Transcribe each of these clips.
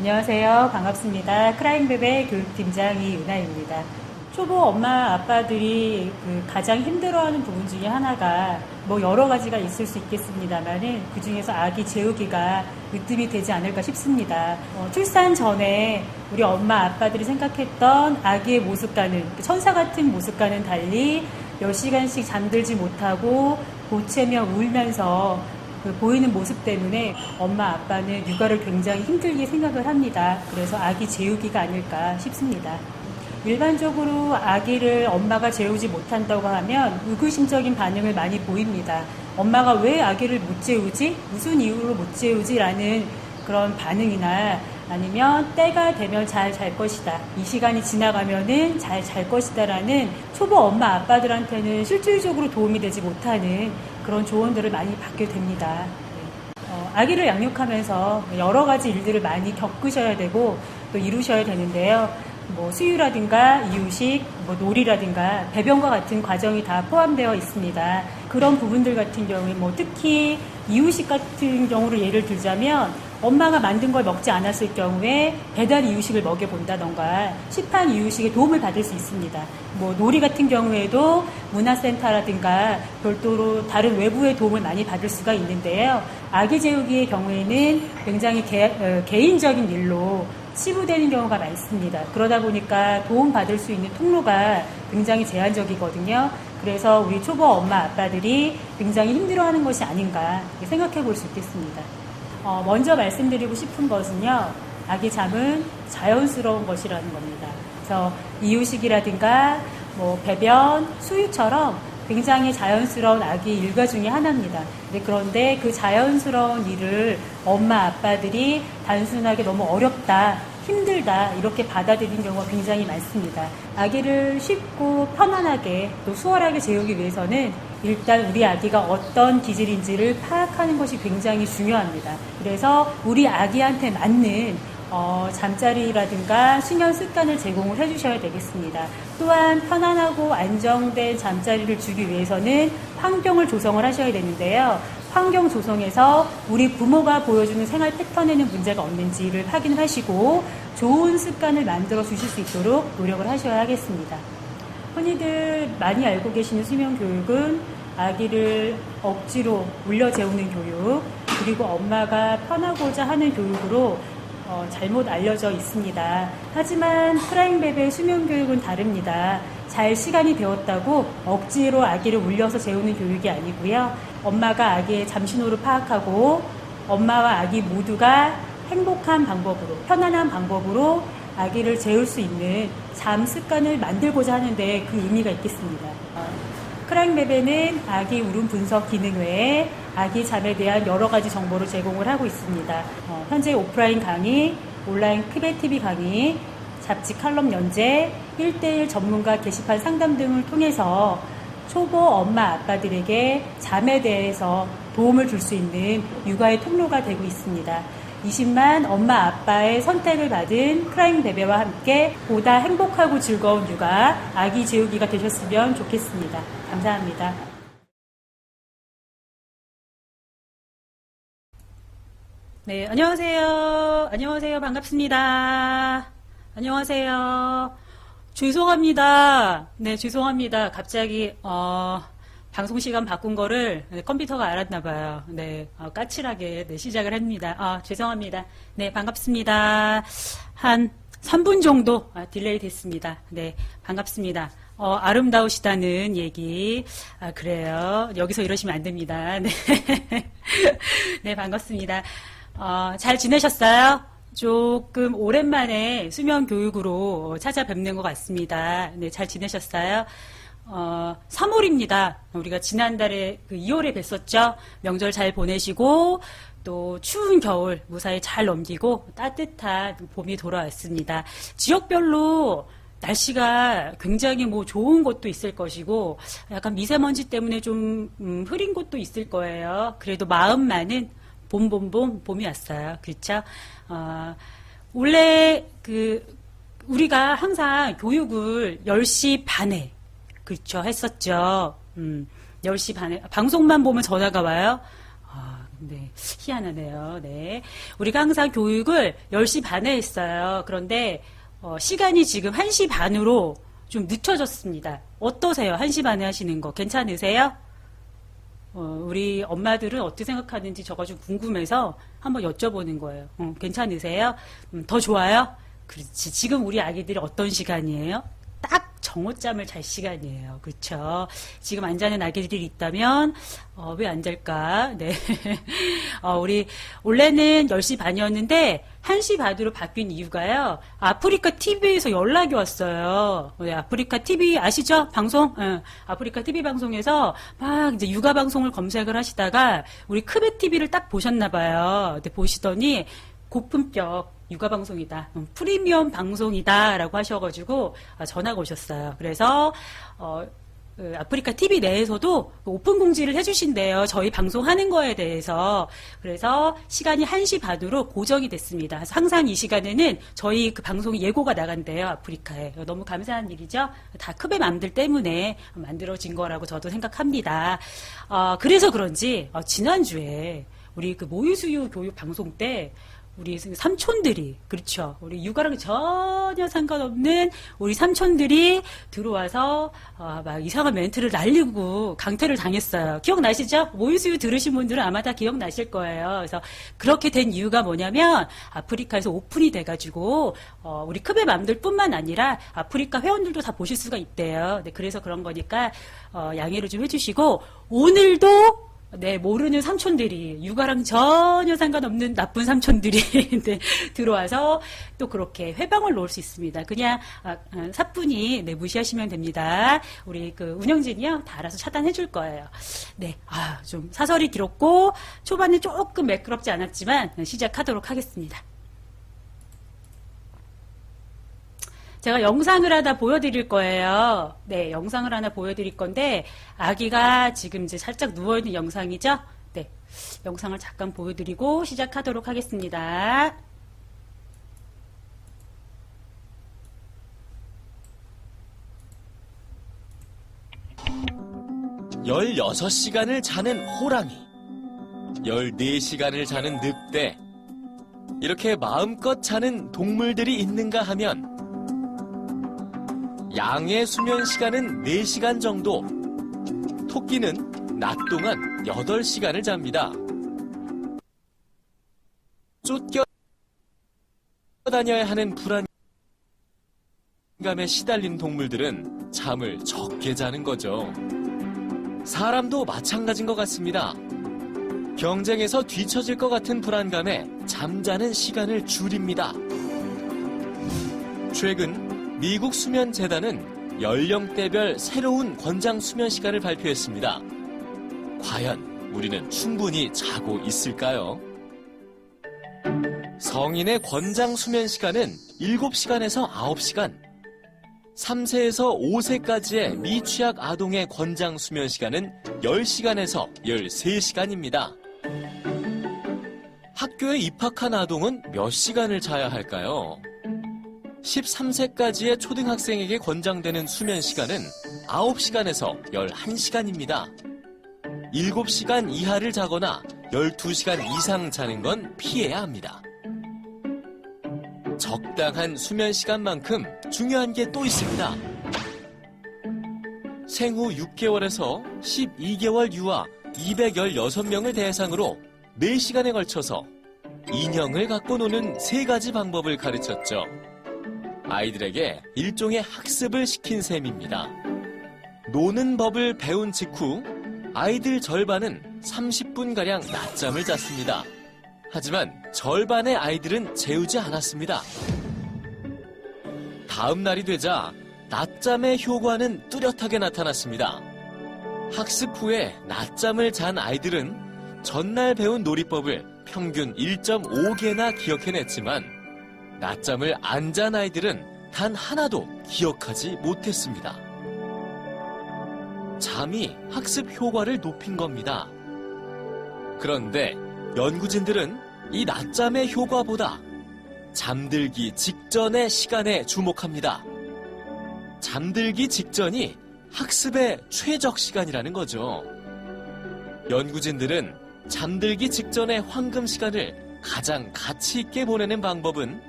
안녕하세요. 반갑습니다. 크라잉베베 교육팀장 이은하입니다. 초보 엄마 아빠들이 가장 힘들어하는 부분 중에 하나가 여러 가지가 있을 수 있겠습니다만은 그 중에서 아기 재우기가 으뜸이 되지 않을까 싶습니다. 출산 전에 우리 엄마 아빠들이 생각했던 아기의 모습과는 천사 같은 모습과는 달리 몇 시간씩 잠들지 못하고 보채며 울면서 보이는 모습 때문에 엄마 아빠는 육아를 굉장히 힘들게 생각을 합니다. 그래서 아기 재우기가 아닐까 싶습니다. 일반적으로 아기를 엄마가 재우지 못한다고 하면 의구심적인 반응을 많이 보입니다. 엄마가 왜 아기를 못 재우지? 무슨 이유로 못 재우지? 라는 그런 반응이나 아니면 때가 되면 잘 잘 것이다. 이 시간이 지나가면은 잘 잘 것이다. 라는 초보 엄마 아빠들한테는 실질적으로 도움이 되지 못하는 그런 조언들을 많이 받게 됩니다. 아기를 양육하면서 여러 가지 일들을 많이 겪으셔야 되고 또 이루셔야 되는데요. 수유라든가 이유식, 놀이라든가 배변과 같은 과정이 다 포함되어 있습니다. 그런 부분들 같은 경우에 특히 이유식 같은 경우를 예를 들자면 엄마가 만든 걸 먹지 않았을 경우에 배달 이유식을 먹여본다던가 시판 이유식에 도움을 받을 수 있습니다. 놀이 같은 경우에도 문화센터라든가 별도로 다른 외부의 도움을 많이 받을 수가 있는데요. 아기 재우기의 경우에는 굉장히 개인적인 일로 치부되는 경우가 많습니다. 그러다 보니까 도움받을 수 있는 통로가 굉장히 제한적이거든요. 그래서 우리 초보 엄마 아빠들이 굉장히 힘들어하는 것이 아닌가 생각해 볼 수 있겠습니다. 먼저 말씀드리고 싶은 것은요. 아기 잠은 자연스러운 것이라는 겁니다. 그래서 이유식이라든가 배변, 수유처럼 굉장히 자연스러운 아기 일과 중에 하나입니다. 그런데 그 자연스러운 일을 엄마 아빠들이 단순하게 너무 어렵다, 힘들다 이렇게 받아들이는 경우가 굉장히 많습니다. 아기를 쉽고 편안하게 또 수월하게 재우기 위해서는 일단 우리 아기가 어떤 기질인지를 파악하는 것이 굉장히 중요합니다. 그래서 우리 아기한테 맞는 잠자리라든가 수면 습관을 제공을 해주셔야 되겠습니다. 또한 편안하고 안정된 잠자리를 주기 위해서는 환경을 조성을 하셔야 되는데요. 환경 조성에서 우리 부모가 보여주는 생활 패턴에는 문제가 없는지를 확인하시고 좋은 습관을 만들어 주실 수 있도록 노력을 하셔야 하겠습니다. 흔히들 많이 알고 계시는 수면 교육은 아기를 억지로 울려 재우는 교육, 그리고 엄마가 편하고자 하는 교육으로 잘못 알려져 있습니다. 하지만 크라잉베베 수면 교육은 다릅니다. 잘 시간이 되었다고 억지로 아기를 울려서 재우는 교육이 아니고요. 엄마가 아기의 잠신호를 파악하고 엄마와 아기 모두가 행복한 방법으로, 편안한 방법으로 아기를 재울 수 있는 잠 습관을 만들고자 하는데 그 의미가 있겠습니다. 크라잉베베는 아기 울음 분석 기능 외에 아기 잠에 대한 여러 가지 정보를 제공을 하고 있습니다. 현재 오프라인 강의, 온라인 크베TV 강의, 잡지 칼럼 연재, 1:1 전문가 게시판 상담 등을 통해서 초보 엄마 아빠들에게 잠에 대해서 도움을 줄 수 있는 육아의 통로가 되고 있습니다. 20만 엄마 아빠의 선택을 받은 크라잉베베와 함께 보다 행복하고 즐거운 육아, 아기 재우기가 되셨으면 좋겠습니다. 감사합니다. 네, 안녕하세요. 안녕하세요. 반갑습니다. 안녕하세요. 죄송합니다. 네, 죄송합니다. 갑자기 방송 시간 바꾼 거를 컴퓨터가 알았나봐요. 네, 까칠하게 시작을 합니다. 죄송합니다. 네, 반갑습니다. 한 3분 정도 딜레이 됐습니다. 네, 반갑습니다. 아름다우시다는 얘기. 그래요. 여기서 이러시면 안 됩니다. 네, 네, 반갑습니다. 잘 지내셨어요? 조금 오랜만에 수면 교육으로 찾아뵙는 것 같습니다. 네, 잘 지내셨어요? 3월입니다. 우리가 지난달에 2월에 뵀었죠. 명절 잘 보내시고 또 추운 겨울 무사히 잘 넘기고 따뜻한 봄이 돌아왔습니다. 지역별로 날씨가 굉장히 좋은 곳도 있을 것이고 약간 미세먼지 때문에 좀 흐린 곳도 있을 거예요. 그래도 마음만은 봄이 왔어요. 그렇죠? 원래 우리가 항상 교육을 10시 반에 그렇죠. 했었죠. 10시 반에 방송만 보면 전화가 와요. 네, 희한하네요. 네. 우리가 항상 교육을 10시 반에 했어요. 그런데, 시간이 지금 1시 반으로 좀 늦춰졌습니다. 어떠세요? 1시 반에 하시는 거 괜찮으세요? 우리 엄마들은 어떻게 생각하는지 저거 좀 궁금해서 한번 여쭤보는 거예요. 괜찮으세요? 더 좋아요? 그렇지. 지금 우리 아기들이 어떤 시간이에요? 딱 정오잠을 잘 시간이에요. 그렇죠? 지금 안 자는 아기들이 있다면 왜 안 잘까? 네. 우리 원래는 10시 반이었는데 1시 반으로 바뀐 이유가요. 아프리카 TV에서 연락이 왔어요. 네, 아프리카 TV 아시죠? 방송? 아프리카 TV 방송에서 막 이제 육아 방송을 검색을 하시다가 우리 크베 TV를 딱 보셨나 봐요. 근데 보시더니 고품격 육아 방송이다. 프리미엄 방송이다라고 하셔가지고 전화가 오셨어요. 그래서 아프리카 TV 내에서도 오픈 공지를 해주신대요. 저희 방송하는 거에 대해서. 그래서 시간이 1시 반으로 고정이 됐습니다. 그래서 항상 이 시간에는 저희 그 방송이 예고가 나간대요. 아프리카에. 너무 감사한 일이죠. 다 크베 맘들 때문에 만들어진 거라고 저도 생각합니다. 그래서 그런지 지난주에 우리 그 모유수유 교육 방송 때 우리 삼촌들이, 그렇죠. 우리 육아랑 전혀 상관없는 우리 삼촌들이 들어와서 막 이상한 멘트를 날리고 강퇴를 당했어요. 기억나시죠? 모유수유 들으신 분들은 아마 다 기억나실 거예요. 그래서 그렇게 된 이유가 뭐냐면 아프리카에서 오픈이 돼가지고 우리 크베 맘들 뿐만 아니라 아프리카 회원들도 다 보실 수가 있대요. 네, 그래서 그런 거니까 양해를 좀 해주시고 오늘도 네, 모르는 삼촌들이, 육아랑 전혀 상관없는 나쁜 삼촌들이 네, 들어와서 또 그렇게 회방을 놓을 수 있습니다. 그냥 사뿐히 네, 무시하시면 됩니다. 우리 그 운영진이요, 다 알아서 차단해 줄 거예요. 네, 좀 사설이 길었고 초반에 조금 매끄럽지 않았지만 시작하도록 하겠습니다. 제가 영상을 하나 보여드릴 거예요. 네, 영상을 하나 보여드릴 건데, 아기가 지금 이제 살짝 누워있는 영상이죠? 네, 영상을 잠깐 보여드리고 시작하도록 하겠습니다. (16시간을) 자는 호랑이, 14시간을 자는 늑대, 이렇게 마음껏 자는 동물들이 있는가 하면 양의 수면 시간은 4시간 정도, 토끼는 낮 동안 8시간을 잡니다. 쫓겨다녀야 하는 불안감에 시달린 동물들은 잠을 적게 자는 거죠. 사람도 마찬가지인 것 같습니다. 경쟁에서 뒤처질 것 같은 불안감에 잠자는 시간을 줄입니다. 최근 미국 수면재단은 연령대별 새로운 권장 수면 시간을 발표했습니다. 과연 우리는 충분히 자고 있을까요? 성인의 권장 수면 시간은 7시간에서 9시간, 3세에서 5세까지의 미취학 아동의 권장 수면 시간은 10시간에서 13시간입니다. 학교에 입학한 아동은 몇 시간을 자야 할까요? 13세까지의 초등학생에게 권장되는 수면 시간은 9시간에서 11시간입니다. 7시간 이하를 자거나 12시간 이상 자는 건 피해야 합니다. 적당한 수면 시간만큼 중요한 게 또 있습니다. 생후 6개월에서 12개월 유아 216명을 대상으로 4시간에 걸쳐서 인형을 갖고 노는 3가지 방법을 가르쳤죠. 아이들에게 일종의 학습을 시킨 셈입니다. 노는 법을 배운 직후 아이들 절반은 30분가량 낮잠을 잤습니다. 하지만 절반의 아이들은 재우지 않았습니다. 다음 날이 되자 낮잠의 효과는 뚜렷하게 나타났습니다. 학습 후에 낮잠을 잔 아이들은 전날 배운 놀이법을 평균 1.5개나 기억해냈지만 낮잠을 안 잔 아이들은 단 하나도 기억하지 못했습니다. 잠이 학습 효과를 높인 겁니다. 그런데 연구진들은 이 낮잠의 효과보다 잠들기 직전의 시간에 주목합니다. 잠들기 직전이 학습의 최적 시간이라는 거죠. 연구진들은 잠들기 직전의 황금 시간을 가장 가치 있게 보내는 방법은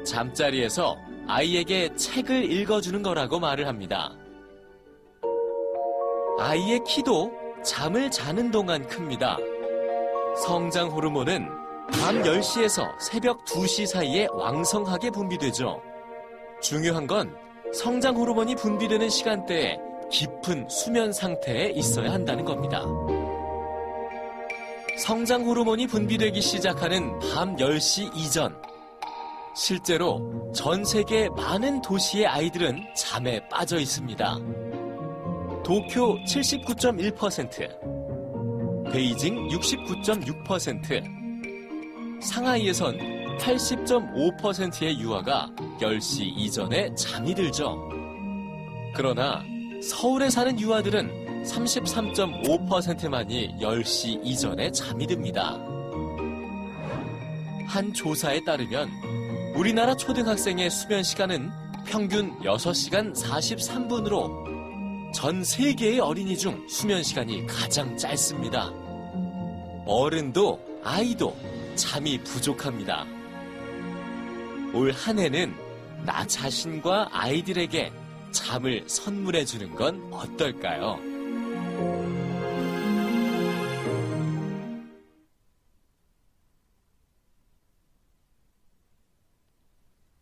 잠자리에서 아이에게 책을 읽어주는 거라고 말을 합니다. 아이의 키도 잠을 자는 동안 큽니다. 성장 호르몬은 밤 10시에서 새벽 2시 사이에 왕성하게 분비되죠. 중요한 건 성장 호르몬이 분비되는 시간대에 깊은 수면 상태에 있어야 한다는 겁니다. 성장 호르몬이 분비되기 시작하는 밤 10시 이전, 실제로 전 세계 많은 도시의 아이들은 잠에 빠져 있습니다. 도쿄 79.1%, 베이징 69.6%, 상하이에선 80.5%의 유아가 10시 이전에 잠이 들죠. 그러나 서울에 사는 유아들은 33.5%만이 10시 이전에 잠이 듭니다. 한 조사에 따르면 우리나라 초등학생의 수면 시간은 평균 6시간 43분으로 전 세계의 어린이 중 수면 시간이 가장 짧습니다. 어른도 아이도 잠이 부족합니다. 올 한 해는 나 자신과 아이들에게 잠을 선물해 주는 건 어떨까요?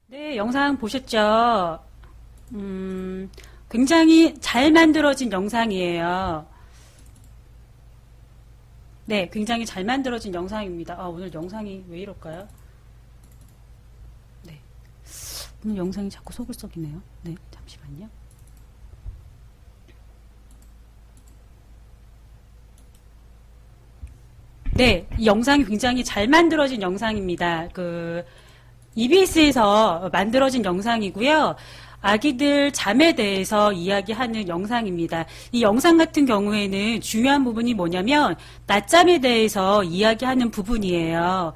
네, 영상 보셨죠? 굉장히 잘 만들어진 영상이에요. 네, 굉장히 잘 만들어진 영상입니다. 오늘 영상이 왜 이럴까요? 네. 오늘 영상이 자꾸 속을 썩이네요. 네, 잠시만요. 네, 이 영상이 굉장히 잘 만들어진 영상입니다. EBS에서 만들어진 영상이고요. 아기들 잠에 대해서 이야기하는 영상입니다. 이 영상 같은 경우에는 중요한 부분이 뭐냐면 낮잠에 대해서 이야기하는 부분이에요.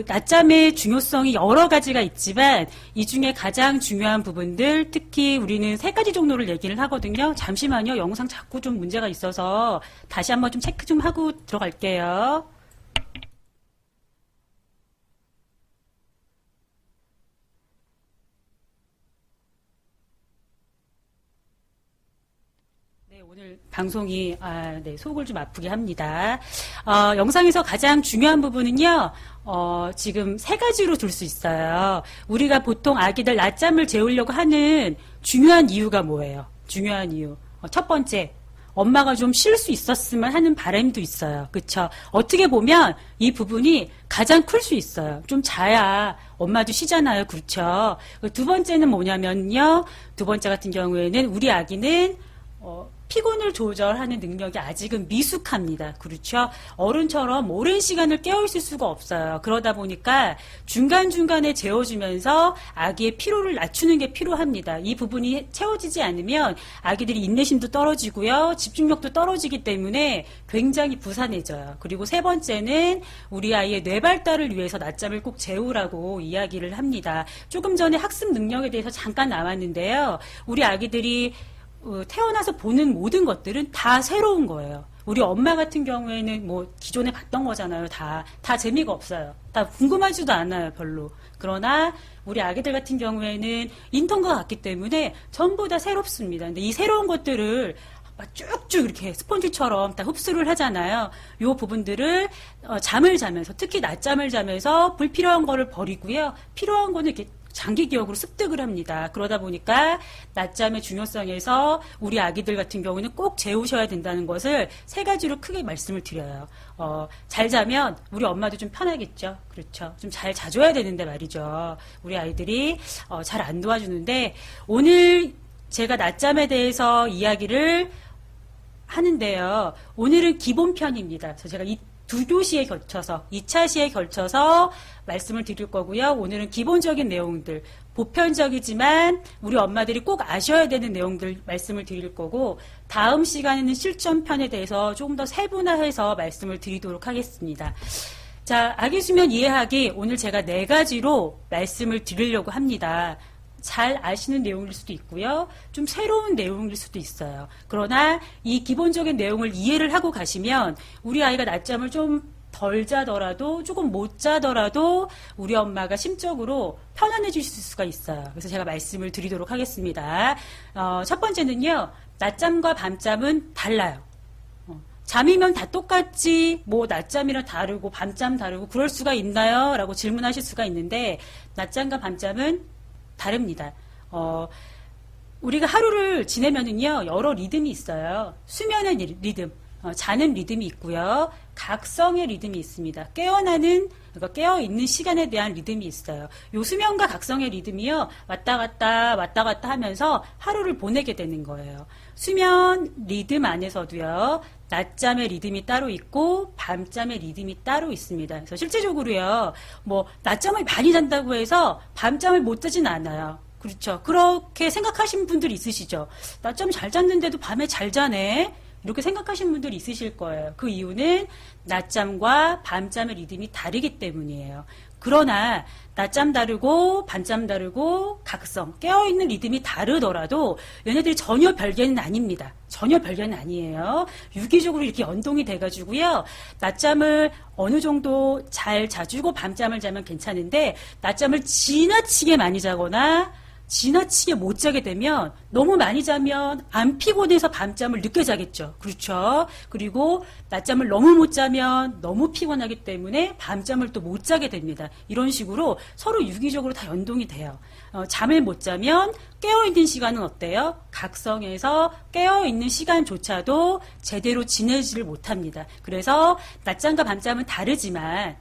낮잠의 중요성이 여러 가지가 있지만 이 중에 가장 중요한 부분들, 특히 우리는 3가지 정도를 얘기를 하거든요. 잠시만요. 영상 자꾸 좀 문제가 있어서 다시 한번 좀 체크 좀 하고 들어갈게요. 오늘 방송이 속을 좀 아프게 합니다. 영상에서 가장 중요한 부분은요. 지금 3가지로 둘 수 있어요. 우리가 보통 아기들 낮잠을 재우려고 하는 중요한 이유가 뭐예요? 중요한 이유. 첫 번째, 엄마가 좀 쉴 수 있었으면 하는 바람도 있어요. 그렇죠? 어떻게 보면 이 부분이 가장 클 수 있어요. 좀 자야 엄마도 쉬잖아요. 그렇죠? 두 번째는 뭐냐면요. 두 번째 같은 경우에는 우리 아기는 피곤을 조절하는 능력이 아직은 미숙합니다. 그렇죠? 어른처럼 오랜 시간을 깨어있을 수가 없어요. 그러다 보니까 중간중간에 재워주면서 아기의 피로를 낮추는 게 필요합니다. 이 부분이 채워지지 않으면 아기들이 인내심도 떨어지고요. 집중력도 떨어지기 때문에 굉장히 부산해져요. 그리고 세 번째는 우리 아이의 뇌 발달을 위해서 낮잠을 꼭 재우라고 이야기를 합니다. 조금 전에 학습 능력에 대해서 잠깐 나왔는데요. 우리 아기들이 태어나서 보는 모든 것들은 다 새로운 거예요. 우리 엄마 같은 경우에는 뭐 기존에 봤던 거잖아요. 다 재미가 없어요. 다 궁금하지도 않아요. 별로. 그러나 우리 아기들 같은 경우에는 인턴과 같기 때문에 전부 다 새롭습니다. 근데 이 새로운 것들을 쭉쭉 이렇게 스펀지처럼 다 흡수를 하잖아요. 요 부분들을 잠을 자면서, 특히 낮잠을 자면서 불필요한 거를 버리고요. 필요한 거는 이렇게 장기 기억으로 습득을 합니다. 그러다 보니까 낮잠의 중요성에서 우리 아기들 같은 경우는 꼭 재우셔야 된다는 것을 3가지로 크게 말씀을 드려요. 잘 자면 우리 엄마도 좀 편하겠죠. 그렇죠. 좀 잘 자줘야 되는데 말이죠. 우리 아이들이 잘 안 도와주는데, 오늘 제가 낮잠에 대해서 이야기를 하는데요. 오늘은 기본편입니다. 그래서 제가 이 2교시에 걸쳐서, 2차 시에 걸쳐서 말씀을 드릴 거고요. 오늘은 기본적인 내용들, 보편적이지만 우리 엄마들이 꼭 아셔야 되는 내용들 말씀을 드릴 거고, 다음 시간에는 실전편에 대해서 조금 더 세분화해서 말씀을 드리도록 하겠습니다. 자, 아기 수면 이해하기, 오늘 제가 4가지로 말씀을 드리려고 합니다. 잘 아시는 내용일 수도 있고요. 좀 새로운 내용일 수도 있어요. 그러나 이 기본적인 내용을 이해를 하고 가시면 우리 아이가 낮잠을 좀 덜 자더라도 조금 못 자더라도 우리 엄마가 심적으로 편안해질 수가 있어요. 그래서 제가 말씀을 드리도록 하겠습니다. 첫 번째는요. 낮잠과 밤잠은 달라요. 잠이면 다 똑같지 뭐 낮잠이랑 다르고 밤잠 다르고 그럴 수가 있나요? 라고 질문하실 수가 있는데 낮잠과 밤잠은 다릅니다. 우리가 하루를 지내면은요 여러 리듬이 있어요. 수면의 리듬, 자는 리듬이 있고요. 각성의 리듬이 있습니다. 그러니까 깨어있는 시간에 대한 리듬이 있어요. 요 수면과 각성의 리듬이요. 왔다 갔다 하면서 하루를 보내게 되는 거예요. 수면 리듬 안에서도요. 낮잠의 리듬이 따로 있고 밤잠의 리듬이 따로 있습니다. 그래서 실제적으로요. 뭐 낮잠을 많이 잔다고 해서 밤잠을 못 자진 않아요. 그렇죠. 그렇게 생각하시는 분들이 있으시죠. 낮잠 잘 잤는데도 밤에 잘 자네. 이렇게 생각하시는 분들이 있으실 거예요. 그 이유는 낮잠과 밤잠의 리듬이 다르기 때문이에요. 그러나 낮잠 다르고 밤잠 다르고 각성, 깨어있는 리듬이 다르더라도 얘네들이 전혀 별개는 아닙니다. 전혀 별개는 아니에요. 유기적으로 이렇게 연동이 돼가지고요. 낮잠을 어느 정도 잘 자주고 밤잠을 자면 괜찮은데 낮잠을 지나치게 많이 자거나 지나치게 못 자게 되면 너무 많이 자면 안 피곤해서 밤잠을 늦게 자겠죠. 그렇죠. 그리고 낮잠을 너무 못 자면 너무 피곤하기 때문에 밤잠을 또 못 자게 됩니다. 이런 식으로 서로 유기적으로 다 연동이 돼요. 잠을 못 자면 깨어있는 시간은 어때요? 각성해서 깨어있는 시간조차도 제대로 지내지를 못합니다. 그래서 낮잠과 밤잠은 다르지만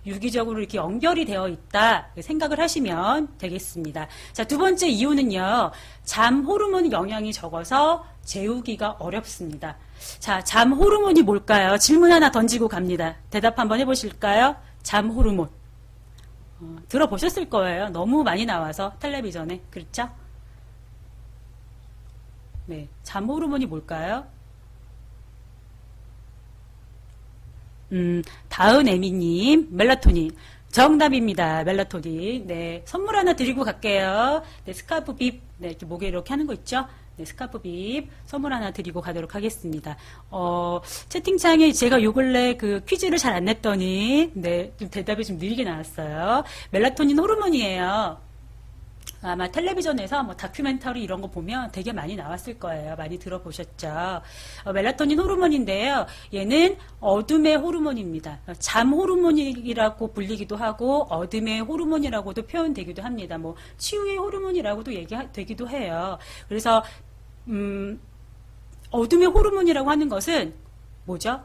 유기적으로 이렇게 연결이 되어 있다 생각을 하시면 되겠습니다. 자, 두 번째 이유는요. 잠 호르몬 영향이 적어서 재우기가 어렵습니다. 자, 잠 호르몬이 뭘까요? 질문 하나 던지고 갑니다. 대답 한번 해보실까요? 잠 호르몬. 들어보셨을 거예요. 너무 많이 나와서 텔레비전에. 그렇죠? 네, 잠 호르몬이 뭘까요? 다은애미님, 멜라토닌. 정답입니다. 멜라토닌. 네, 선물 하나 드리고 갈게요. 네, 스카프 빕. 네, 이렇게 목에 이렇게 하는 거 있죠? 네, 스카프 빕 선물 하나 드리고 가도록 하겠습니다. 채팅창에 제가 요 근래 그 퀴즈를 잘 안 냈더니, 네, 좀 대답이 좀 느리게 나왔어요. 멜라토닌 호르몬이에요. 아마 텔레비전에서 뭐 다큐멘터리 이런 거 보면 되게 많이 나왔을 거예요. 많이 들어보셨죠? 멜라토닌 호르몬인데요. 얘는 어둠의 호르몬입니다. 잠 호르몬이라고 불리기도 하고 어둠의 호르몬이라고도 표현되기도 합니다. 뭐 치유의 호르몬이라고도 얘기되기도 해요. 그래서 어둠의 호르몬이라고 하는 것은 뭐죠?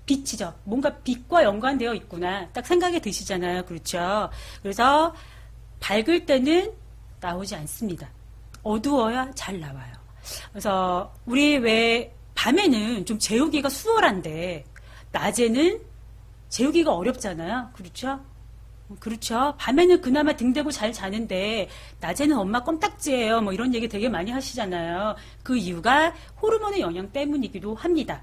빛이죠. 뭔가 빛과 연관되어 있구나. 딱 생각이 드시잖아요. 그렇죠? 그래서 밝을 때는 나오지 않습니다. 어두워야 잘 나와요. 그래서 우리 왜 밤에는 좀 재우기가 수월한데 낮에는 재우기가 어렵잖아요. 그렇죠? 그렇죠. 밤에는 그나마 등대고 잘 자는데 낮에는 엄마 껌딱지예요. 뭐 이런 얘기 되게 많이 하시잖아요. 그 이유가 호르몬의 영향 때문이기도 합니다.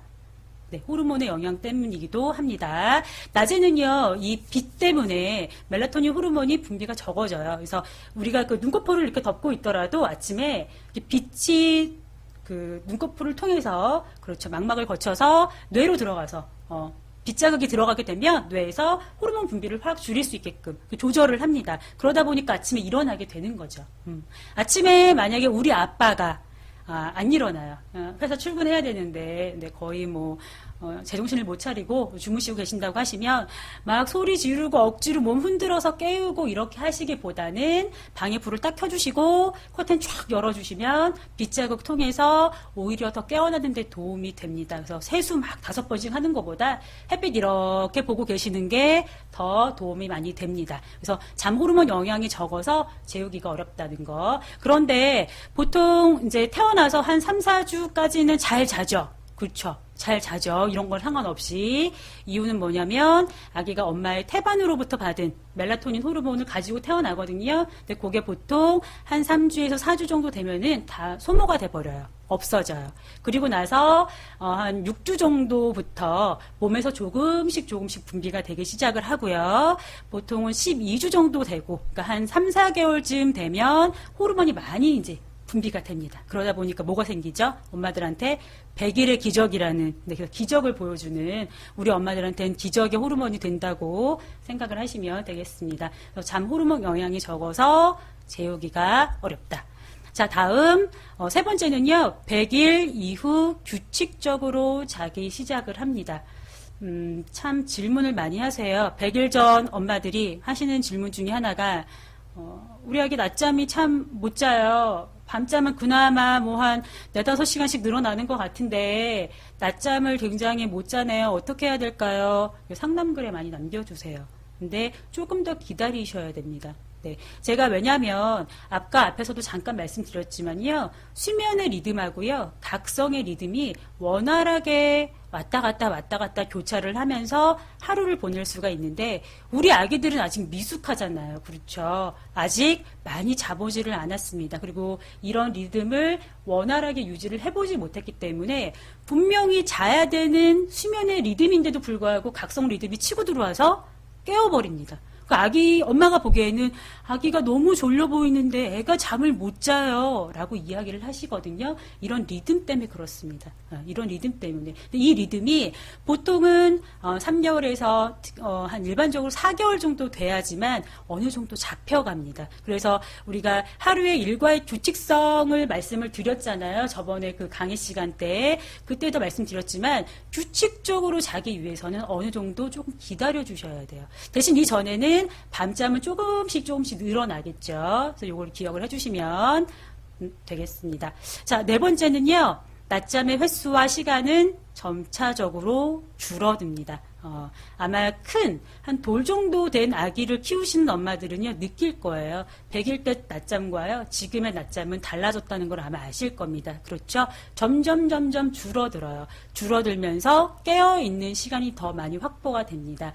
네, 호르몬의 영향 때문이기도 합니다. 낮에는요, 이 빛 때문에 멜라토닌 호르몬이 분비가 적어져요. 그래서 우리가 그 눈꺼풀을 이렇게 덮고 있더라도 아침에 빛이 그 눈꺼풀을 통해서, 그렇죠, 망막을 거쳐서 뇌로 들어가서, 빛자극이 들어가게 되면 뇌에서 호르몬 분비를 확 줄일 수 있게끔 조절을 합니다. 그러다 보니까 아침에 일어나게 되는 거죠. 아침에 만약에 우리 아빠가 안 일어나요. 회사 출근해야 되는데, 네, 거의 뭐, 제정신을 못 차리고 주무시고 계신다고 하시면, 막 소리 지르고 억지로 몸 흔들어서 깨우고 이렇게 하시기보다는 방에 불을 딱 켜주시고, 커튼 쫙 열어주시면, 빛자극 통해서 오히려 더 깨어나는 데 도움이 됩니다. 그래서 세수 막 5번씩 하는 것보다 햇빛 이렇게 보고 계시는 게 더 도움이 많이 됩니다. 그래서 잠 호르몬 영향이 적어서 재우기가 어렵다는 거. 그런데 보통 이제 태어나서 한 3, 4주까지는 잘 자죠. 그렇죠. 잘 자죠. 이런 건 상관없이. 이유는 뭐냐면 아기가 엄마의 태반으로부터 받은 멜라토닌 호르몬을 가지고 태어나거든요. 근데 그게 보통 한 3주에서 4주 정도 되면은 다 소모가 돼버려요. 없어져요. 그리고 나서 한 6주 정도부터 몸에서 조금씩 분비가 되기 시작을 하고요. 보통은 12주 정도 되고, 그러니까 한 3, 4개월쯤 되면 호르몬이 많이 이제 분비가 됩니다. 그러다 보니까 뭐가 생기죠? 엄마들한테 100일의 기적이라는, 그래서 기적을 보여주는, 우리 엄마들한테는 기적의 호르몬이 된다고 생각을 하시면 되겠습니다. 잠 호르몬 영향이 적어서 재우기가 어렵다. 자, 다음 세 번째는요. 100일 이후 규칙적으로 자기 시작을 합니다. 참 질문을 많이 하세요. 100일 전 엄마들이 하시는 질문 중에 하나가 우리 아기 낮잠이 참 못 자요. 밤잠은 그나마 뭐 한 4-5시간씩 늘어나는 것 같은데 낮잠을 굉장히 못 자네요. 어떻게 해야 될까요? 상담글에 많이 남겨주세요. 근데 조금 더 기다리셔야 됩니다. 네, 제가 왜냐하면 아까 앞에서도 잠깐 말씀드렸지만요. 수면의 리듬하고요. 각성의 리듬이 원활하게 왔다 갔다 교차를 하면서 하루를 보낼 수가 있는데 우리 아기들은 아직 미숙하잖아요. 그렇죠? 아직 많이 자보지를 않았습니다. 그리고 이런 리듬을 원활하게 유지를 해보지 못했기 때문에 분명히 자야 되는 수면의 리듬인데도 불구하고 각성 리듬이 치고 들어와서 깨워버립니다. 아기, 엄마가 보기에는 아기가 너무 졸려 보이는데 애가 잠을 못 자요. 라고 이야기를 하시거든요. 이런 리듬 때문에 그렇습니다. 이런 리듬 때문에. 이 리듬이 보통은 3개월에서 한 일반적으로 4개월 정도 돼야지만 어느 정도 잡혀갑니다. 그래서 우리가 하루의 일과의 규칙성을 말씀을 드렸잖아요. 저번에 그 강의 시간 때에. 그때도 말씀드렸지만 규칙적으로 자기 위해서는 어느 정도 조금 기다려 주셔야 돼요. 대신 이전에는 밤잠은 조금씩 늘어나겠죠. 그래서 이걸 기억을 해주시면 되겠습니다. 자, 네 번째는요. 낮잠의 횟수와 시간은 점차적으로 줄어듭니다. 아마 한 돌 정도 된 아기를 키우시는 엄마들은요, 느낄 거예요. 100일 때 낮잠과요, 지금의 낮잠은 달라졌다는 걸 아마 아실 겁니다. 그렇죠? 점점 줄어들어요. 줄어들면서 깨어있는 시간이 더 많이 확보가 됩니다.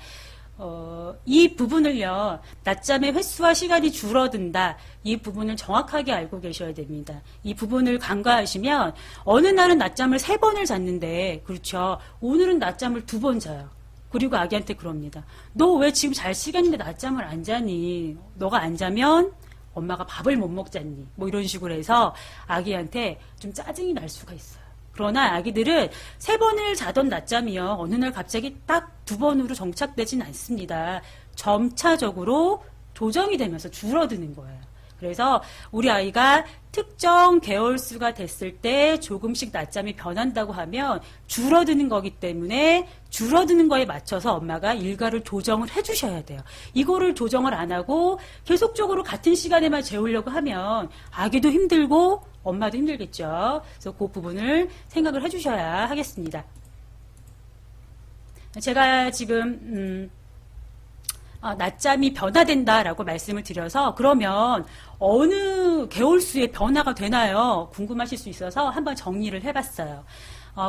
이 부분을요, 낮잠의 횟수와 시간이 줄어든다. 이 부분을 정확하게 알고 계셔야 됩니다. 이 부분을 간과하시면, 어느 날은 낮잠을 3번을 잤는데, 그렇죠. 오늘은 낮잠을 2번 자요. 그리고 아기한테 그럽니다. 너 왜 지금 잘 시간인데 낮잠을 안 자니? 너가 안 자면 엄마가 밥을 못 먹잖니? 뭐 이런 식으로 해서 아기한테 좀 짜증이 날 수가 있어요. 그러나 아기들은 3번을 자던 낮잠이요. 어느 날 갑자기 딱 2번으로 정착되진 않습니다. 점차적으로 조정이 되면서 줄어드는 거예요. 그래서 우리 아이가 특정 개월수가 됐을 때 조금씩 낮잠이 변한다고 하면 줄어드는 거기 때문에 줄어드는 거에 맞춰서 엄마가 일과를 조정을 해주셔야 돼요. 이거를 조정을 안 하고 계속적으로 같은 시간에만 재우려고 하면 아기도 힘들고 엄마도 힘들겠죠. 그래서 그 부분을 생각을 해주셔야 하겠습니다. 제가 지금 낮잠이 변화된다라고 말씀을 드려서 그러면 어느 개월수의 변화가 되나요? 궁금하실 수 있어서 한번 정리를 해봤어요.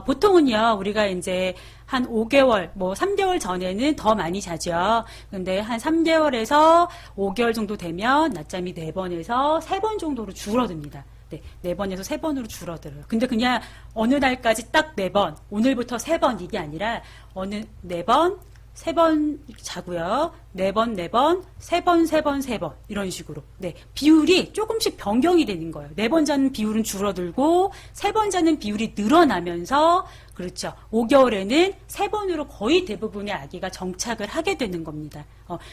보통은요, 우리가 이제 한 5개월, 뭐 3개월 전에는 더 많이 자죠. 근데 한 3개월에서 5개월 정도 되면 낮잠이 4번에서 3번 정도로 줄어듭니다. 네, 4번에서 3번으로 줄어들어요. 근데 그냥 어느 날까지 딱 4번, 오늘부터 3번 이게 아니라 어느 4번, 3번 자고요. 4번, 3번 이런 식으로. 네, 비율이 조금씩 변경이 되는 거예요. 4번 자는 비율은 줄어들고 3번 자는 비율이 늘어나면서 그렇죠. 5개월에는 3번으로 거의 대부분의 아기가 정착을 하게 되는 겁니다.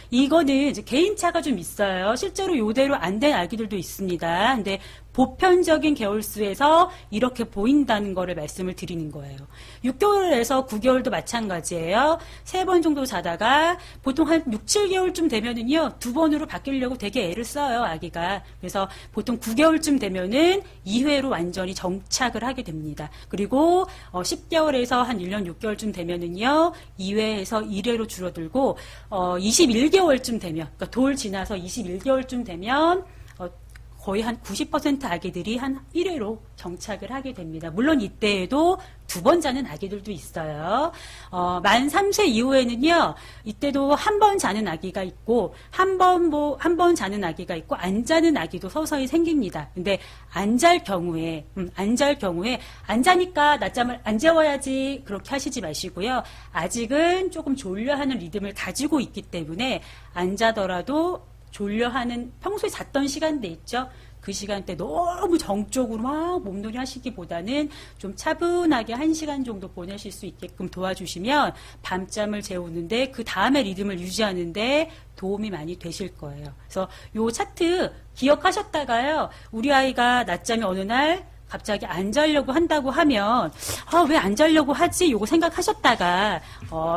이거는 이제 개인차가 좀 있어요. 실제로 이대로 안 된 아기들도 있습니다. 근데 보편적인 개월수에서 이렇게 보인다는 거를 말씀을 드리는 거예요. 6개월에서 9개월도 마찬가지예요. 3번 정도 자다가 보통 한 6, 7개월쯤 되면은요, 2번으로 바뀌려고 되게 애를 써요, 아기가. 그래서 보통 9개월쯤 되면은 2회로 완전히 정착을 하게 됩니다. 그리고 10개월에서 한 1년 6개월쯤 되면은요, 2회에서 1회로 줄어들고 21개월쯤 되면, 그러니까 돌 지나서 21개월쯤 되면 거의 한 90% 아기들이 한 1회로 정착을 하게 됩니다. 물론 이때에도 2번 자는 아기들도 있어요. 만 3세 이후에는요, 이때도 한 번 자는 아기가 있고, 한 번 자는 아기가 있고, 안 자는 아기도 서서히 생깁니다. 근데 안 잘 경우에, 안 자니까 낮잠을 안 재워야지, 그렇게 하시지 마시고요. 아직은 조금 졸려하는 리듬을 가지고 있기 때문에, 안 자더라도 졸려하는 평소에 잤던 시간대 있죠. 그 시간대 너무 정적으로 막 몸놀이 하시기보다는 좀 차분하게 1시간 정도 보내실 수 있게끔 도와주시면 밤잠을 재우는데 그 다음에 리듬을 유지하는데 도움이 많이 되실 거예요. 그래서 요 차트 기억하셨다가요. 우리 아이가 낮잠이 어느 날 갑자기 안 자려고 한다고 하면 왜 안 자려고 하지? 요거 생각하셨다가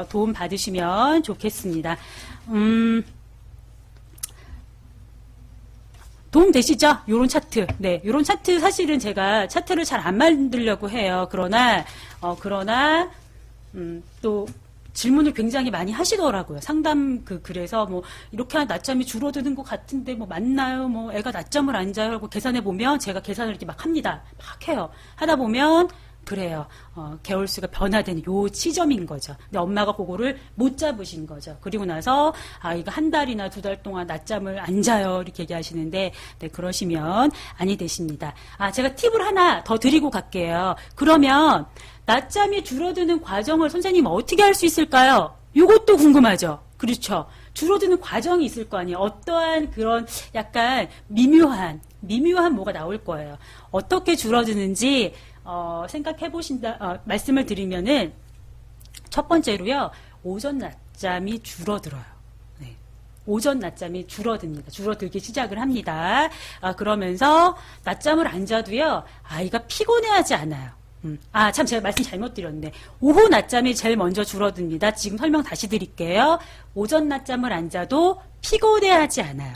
도움 받으시면 좋겠습니다. 도움 되시죠? 요런 차트. 네, 요런 차트 사실은 제가 차트를 잘 안 만들려고 해요. 그러나 또 질문을 굉장히 많이 하시더라고요. 상담 그래서 뭐 이렇게 낮잠이 줄어드는 것 같은데 뭐 맞나요? 뭐 애가 낮잠을 안 자요? 하고 계산해 보면 제가 계산을 이렇게 막 합니다. 막 해요. 하다 보면 그래요. 개월수가 변화되는 요 시점인 거죠. 근데 엄마가 그거를 못 잡으신 거죠. 그리고 나서 아이가 한 달이나 2달 동안 낮잠을 안 자요. 이렇게 얘기하시는데 네, 그러시면 아니 되십니다. 제가 팁을 하나 더 드리고 갈게요. 그러면 낮잠이 줄어드는 과정을 선생님 어떻게 할 수 있을까요? 이것도 궁금하죠. 그렇죠. 줄어드는 과정이 있을 거 아니에요. 어떠한 그런 약간 미묘한 뭐가 나올 거예요. 어떻게 줄어드는지 생각해 보신다, 말씀을 드리면은, 첫 번째로요, 오전 낮잠이 줄어들어요. 네. 오전 낮잠이 줄어듭니다. 줄어들기 시작을 합니다. 그러면서 낮잠을 안 자도요, 아이가 피곤해하지 않아요. 참, 제가 말씀 잘못 드렸네. 오후 낮잠이 제일 먼저 줄어듭니다. 지금 설명 다시 드릴게요. 오전 낮잠을 안 자도 피곤해하지 않아요.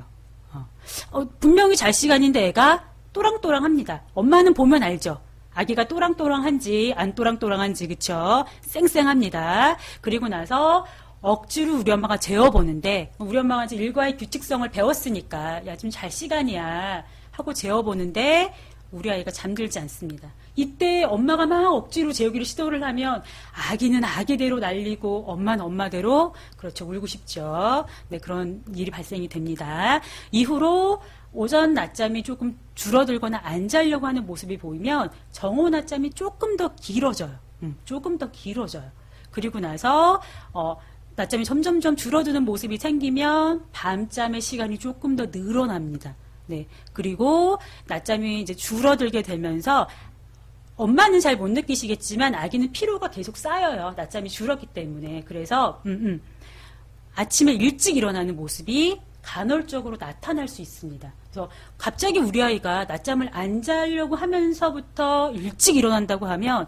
분명히 잘 시간인데 애가 또랑또랑합니다. 엄마는 보면 알죠. 아기가 또랑또랑한지 안 또랑또랑한지 그쵸? 쌩쌩합니다. 그리고 나서 억지로 우리 엄마가 재워보는데 우리 엄마가 이제 일과의 규칙성을 배웠으니까 야 좀 잘 시간이야 하고 재워보는데 우리 아이가 잠들지 않습니다. 이때 엄마가 막 억지로 재우기를 시도를 하면 아기는 아기대로 날리고 엄마는 엄마대로 그렇죠 울고 싶죠. 네, 그런 일이 발생이 됩니다. 이후로 오전 낮잠이 조금 줄어들거나 안 자려고 하는 모습이 보이면 정오 낮잠이 조금 더 길어져요. 조금 더 길어져요. 그리고 나서 낮잠이 점점점 줄어드는 모습이 생기면 밤잠의 시간이 조금 더 늘어납니다. 네. 그리고 낮잠이 이제 줄어들게 되면서 엄마는 잘 못 느끼시겠지만 아기는 피로가 계속 쌓여요. 낮잠이 줄었기 때문에. 그래서 아침에 일찍 일어나는 모습이 간헐적으로 나타날 수 있습니다. 그래서 갑자기 우리 아이가 낮잠을 안 자려고 하면서부터 일찍 일어난다고 하면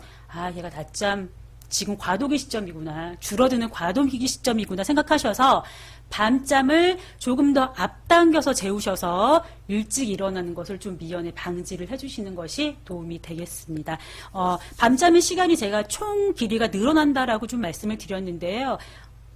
얘가 낮잠 지금 과도기 시점이구나. 줄어드는 과도기 시점이구나 생각하셔서 밤잠을 조금 더 앞당겨서 재우셔서 일찍 일어나는 것을 좀 미연에 방지를 해주시는 것이 도움이 되겠습니다. 밤잠의 시간이 제가 총 길이가 늘어난다라고 좀 말씀을 드렸는데요.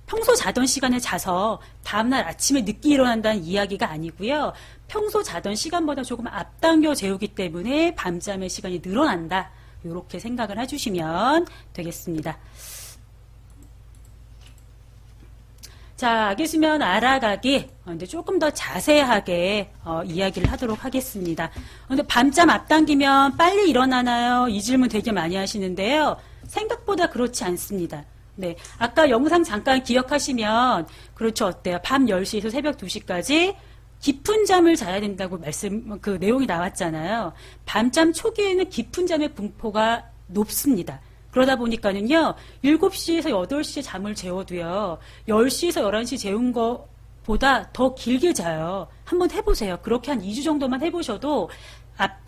평소 자던 시간에 자서 다음날 아침에 늦게 일어난다는 이야기가 아니고요. 평소 자던 시간보다 조금 앞당겨 재우기 때문에 밤잠의 시간이 늘어난다. 이렇게 생각을 해주시면 되겠습니다. 자, 아기 수면 알아가기 이제 조금 더 자세하게 이야기를 하도록 하겠습니다. 근데 밤잠 앞당기면 빨리 일어나나요? 이 질문 되게 많이 하시는데요. 생각보다 그렇지 않습니다. 네, 아까 영상 잠깐 기억하시면 그렇죠 어때요? 밤 10시에서 새벽 2시까지 깊은 잠을 자야 된다고 내용이 나왔잖아요. 밤잠 초기에는 깊은 잠의 분포가 높습니다. 그러다 보니까는요, 7시에서 8시에 잠을 재워도요, 10시에서 11시 재운 거보다 더 길게 자요. 한번 해보세요. 그렇게 한 2주 정도만 해보셔도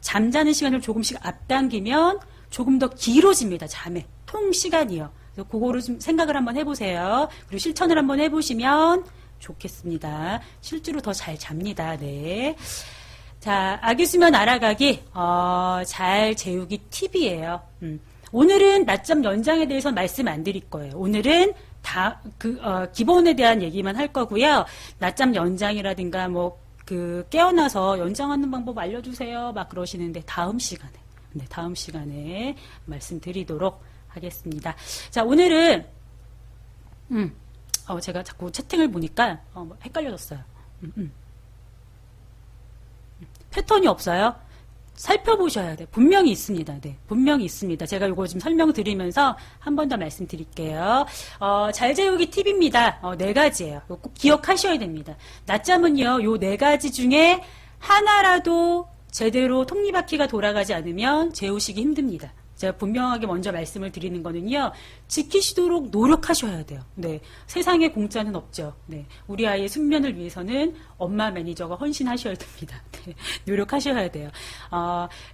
잠자는 시간을 조금씩 앞당기면 조금 더 길어집니다. 잠의 통 시간이요. 그래서 그거를 좀 생각을 한번 해보세요. 그리고 실천을 한번 해보시면 좋겠습니다. 실제로 더 잘 잡니다. 네. 자, 아기 수면 알아가기, 잘 재우기 팁이에요. 오늘은 낮잠 연장에 대해서 말씀 안 드릴 거예요. 오늘은 기본에 대한 얘기만 할 거고요. 낮잠 연장이라든가 깨어나서 연장하는 방법 알려주세요. 막 그러시는데 다음 시간에 말씀드리도록 하겠습니다. 자, 오늘은 제가 자꾸 채팅을 보니까 헷갈려졌어요. 패턴이 없어요? 살펴보셔야 돼. 분명히 있습니다. 네, 분명히 있습니다. 제가 이거 좀 설명드리면서 한 번 더 말씀드릴게요. 잘 재우기 팁입니다. 4가지예요. 꼭 기억하셔야 됩니다. 낮잠은요, 요 4가지 중에 하나라도 제대로 톱니바퀴가 돌아가지 않으면 재우시기 힘듭니다. 제가 분명하게 먼저 말씀을 드리는 거는요, 지키시도록 노력하셔야 돼요. 네. 세상에 공짜는 없죠. 네. 우리 아이의 숙면을 위해서는 엄마 매니저가 헌신하셔야 됩니다. 네. 노력하셔야 돼요.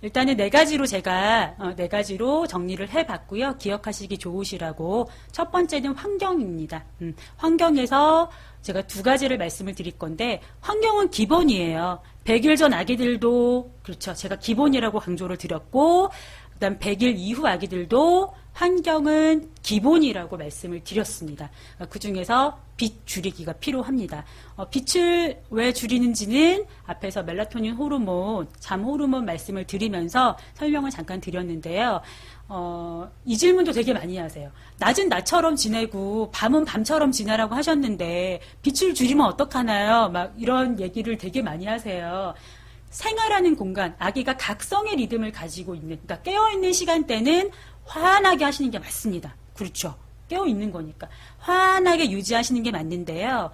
일단은 4가지로 제가, 4가지로 정리를 해봤고요. 기억하시기 좋으시라고. 첫 번째는 환경입니다. 환경에서 제가 2가지를 말씀을 드릴 건데, 환경은 기본이에요. 100일 전 아기들도, 그렇죠. 제가 기본이라고 강조를 드렸고, 그다음 100일 이후 아기들도 환경은 기본이라고 말씀을 드렸습니다. 그 중에서 빛 줄이기가 필요합니다. 빛을 왜 줄이는지는 앞에서 멜라토닌 호르몬, 잠 호르몬 말씀을 드리면서 설명을 잠깐 드렸는데요. 이 질문도 되게 많이 하세요. 낮은 낮처럼 지내고 밤은 밤처럼 지내라고 하셨는데 빛을 줄이면 어떡하나요? 막 이런 얘기를 되게 많이 하세요. 생활하는 공간, 아기가 각성의 리듬을 가지고 있는, 그러니까 깨어있는 시간대는 환하게 하시는 게 맞습니다. 그렇죠. 깨어있는 거니까. 환하게 유지하시는 게 맞는데요.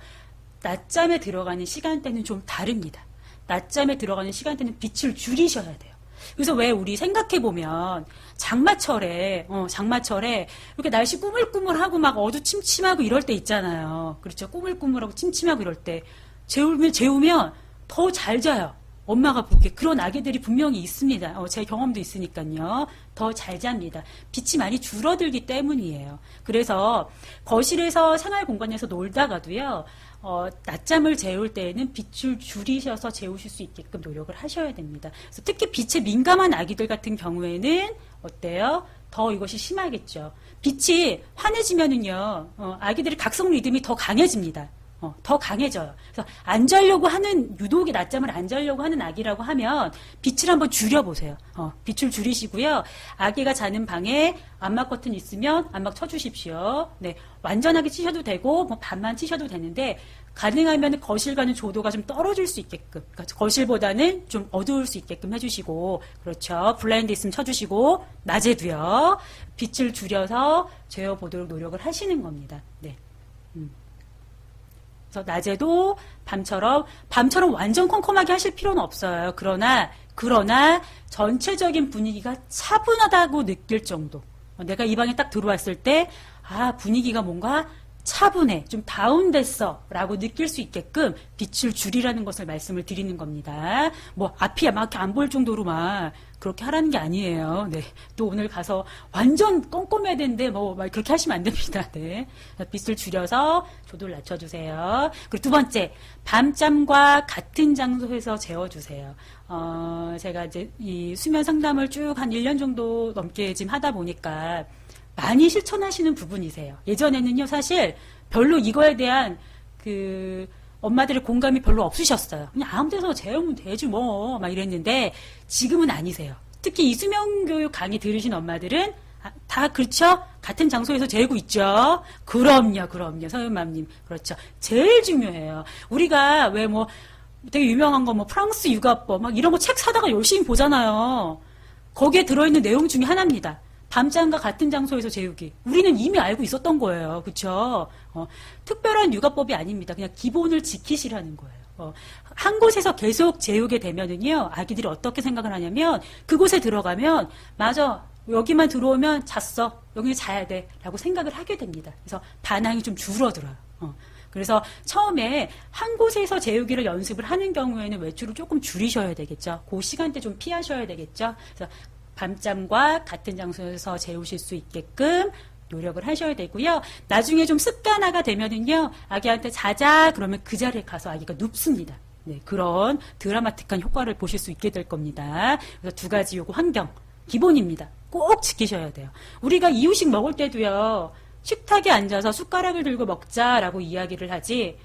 낮잠에 들어가는 시간대는 좀 다릅니다. 낮잠에 들어가는 시간대는 빛을 줄이셔야 돼요. 그래서 왜 우리 생각해보면 장마철에 이렇게 날씨 꾸물꾸물하고 막 어두침침하고 이럴 때 있잖아요. 그렇죠. 꾸물꾸물하고 침침하고 이럴 때 재우면 더 잘 자요. 엄마가 보기에 그런 아기들이 분명히 있습니다. 제 경험도 있으니까요. 더 잘 잡니다. 빛이 많이 줄어들기 때문이에요. 그래서 거실에서 생활 공간에서 놀다가도요. 낮잠을 재울 때에는 빛을 줄이셔서 재우실 수 있게끔 노력을 하셔야 됩니다. 그래서 특히 빛에 민감한 아기들 같은 경우에는 어때요? 더 이것이 심하겠죠. 빛이 환해지면은요. 아기들의 각성 리듬이 더 강해집니다. 더 강해져요. 그래서 안 자려고 하는, 유독이 낮잠을 안 자려고 하는 아기라고 하면 빛을 한번 줄여보세요. 빛을 줄이시고요. 아기가 자는 방에 암막 커튼 있으면 암막 쳐주십시오. 네. 완전하게 치셔도 되고, 반만 치셔도 되는데, 가능하면 거실과는 조도가 좀 떨어질 수 있게끔, 그러니까 거실보다는 좀 어두울 수 있게끔 해주시고, 그렇죠. 블라인드 있으면 쳐주시고, 낮에도요. 빛을 줄여서 재워보도록 노력을 하시는 겁니다. 네. 그래서 낮에도 밤처럼 완전 컴컴하게 하실 필요는 없어요. 그러나 전체적인 분위기가 차분하다고 느낄 정도. 내가 이 방에 딱 들어왔을 때, 분위기가 뭔가 차분해, 좀 다운됐어 라고 느낄 수 있게끔 빛을 줄이라는 것을 말씀을 드리는 겁니다. 앞이 막 안 보일 정도로 막 그렇게 하라는 게 아니에요. 네. 또 오늘 가서 완전 꼼꼼해야 되는데 막 그렇게 하시면 안 됩니다. 네. 빛을 줄여서 조도를 낮춰주세요. 그리고 2번째, 밤잠과 같은 장소에서 재워주세요. 제가 이제 이 수면 상담을 쭉 한 1년 정도 넘게 지금 하다 보니까 많이 실천하시는 부분이세요. 예전에는요, 사실 별로 이거에 대한 엄마들의 공감이 별로 없으셨어요. 그냥 아무 데서 재우면 되지 막 이랬는데 지금은 아니세요. 특히 이 수면교육 강의 들으신 엄마들은 다 그렇죠? 같은 장소에서 재우고 있죠? 그럼요. 서윤맘님. 그렇죠. 제일 중요해요. 우리가 왜 되게 유명한 거 프랑스 육아법 막 이런 거 책 사다가 열심히 보잖아요. 거기에 들어있는 내용 중에 하나입니다. 밤잠과 같은 장소에서 재우기. 우리는 이미 알고 있었던 거예요. 그렇죠? 특별한 육아법이 아닙니다. 그냥 기본을 지키시라는 거예요. 한 곳에서 계속 재우게 되면은요, 아기들이 어떻게 생각을 하냐면, 그곳에 들어가면, 맞아, 여기만 들어오면 잤어. 여기 자야 돼. 라고 생각을 하게 됩니다. 그래서 반항이 좀 줄어들어요. 그래서 처음에 한 곳에서 재우기를 연습을 하는 경우에는 외출을 조금 줄이셔야 되겠죠. 그 시간대 좀 피하셔야 되겠죠. 그래서 밤잠과 같은 장소에서 재우실 수 있게끔 노력을 하셔야 되고요. 나중에 좀 습관화가 되면은요, 아기한테 자자 그러면 그 자리에 가서 아기가 눕습니다. 네, 그런 드라마틱한 효과를 보실 수 있게 될 겁니다. 그래서 2가지 요거 환경 기본입니다. 꼭 지키셔야 돼요. 우리가 이유식 먹을 때도요, 식탁에 앉아서 숟가락을 들고 먹자라고 이야기를 하지,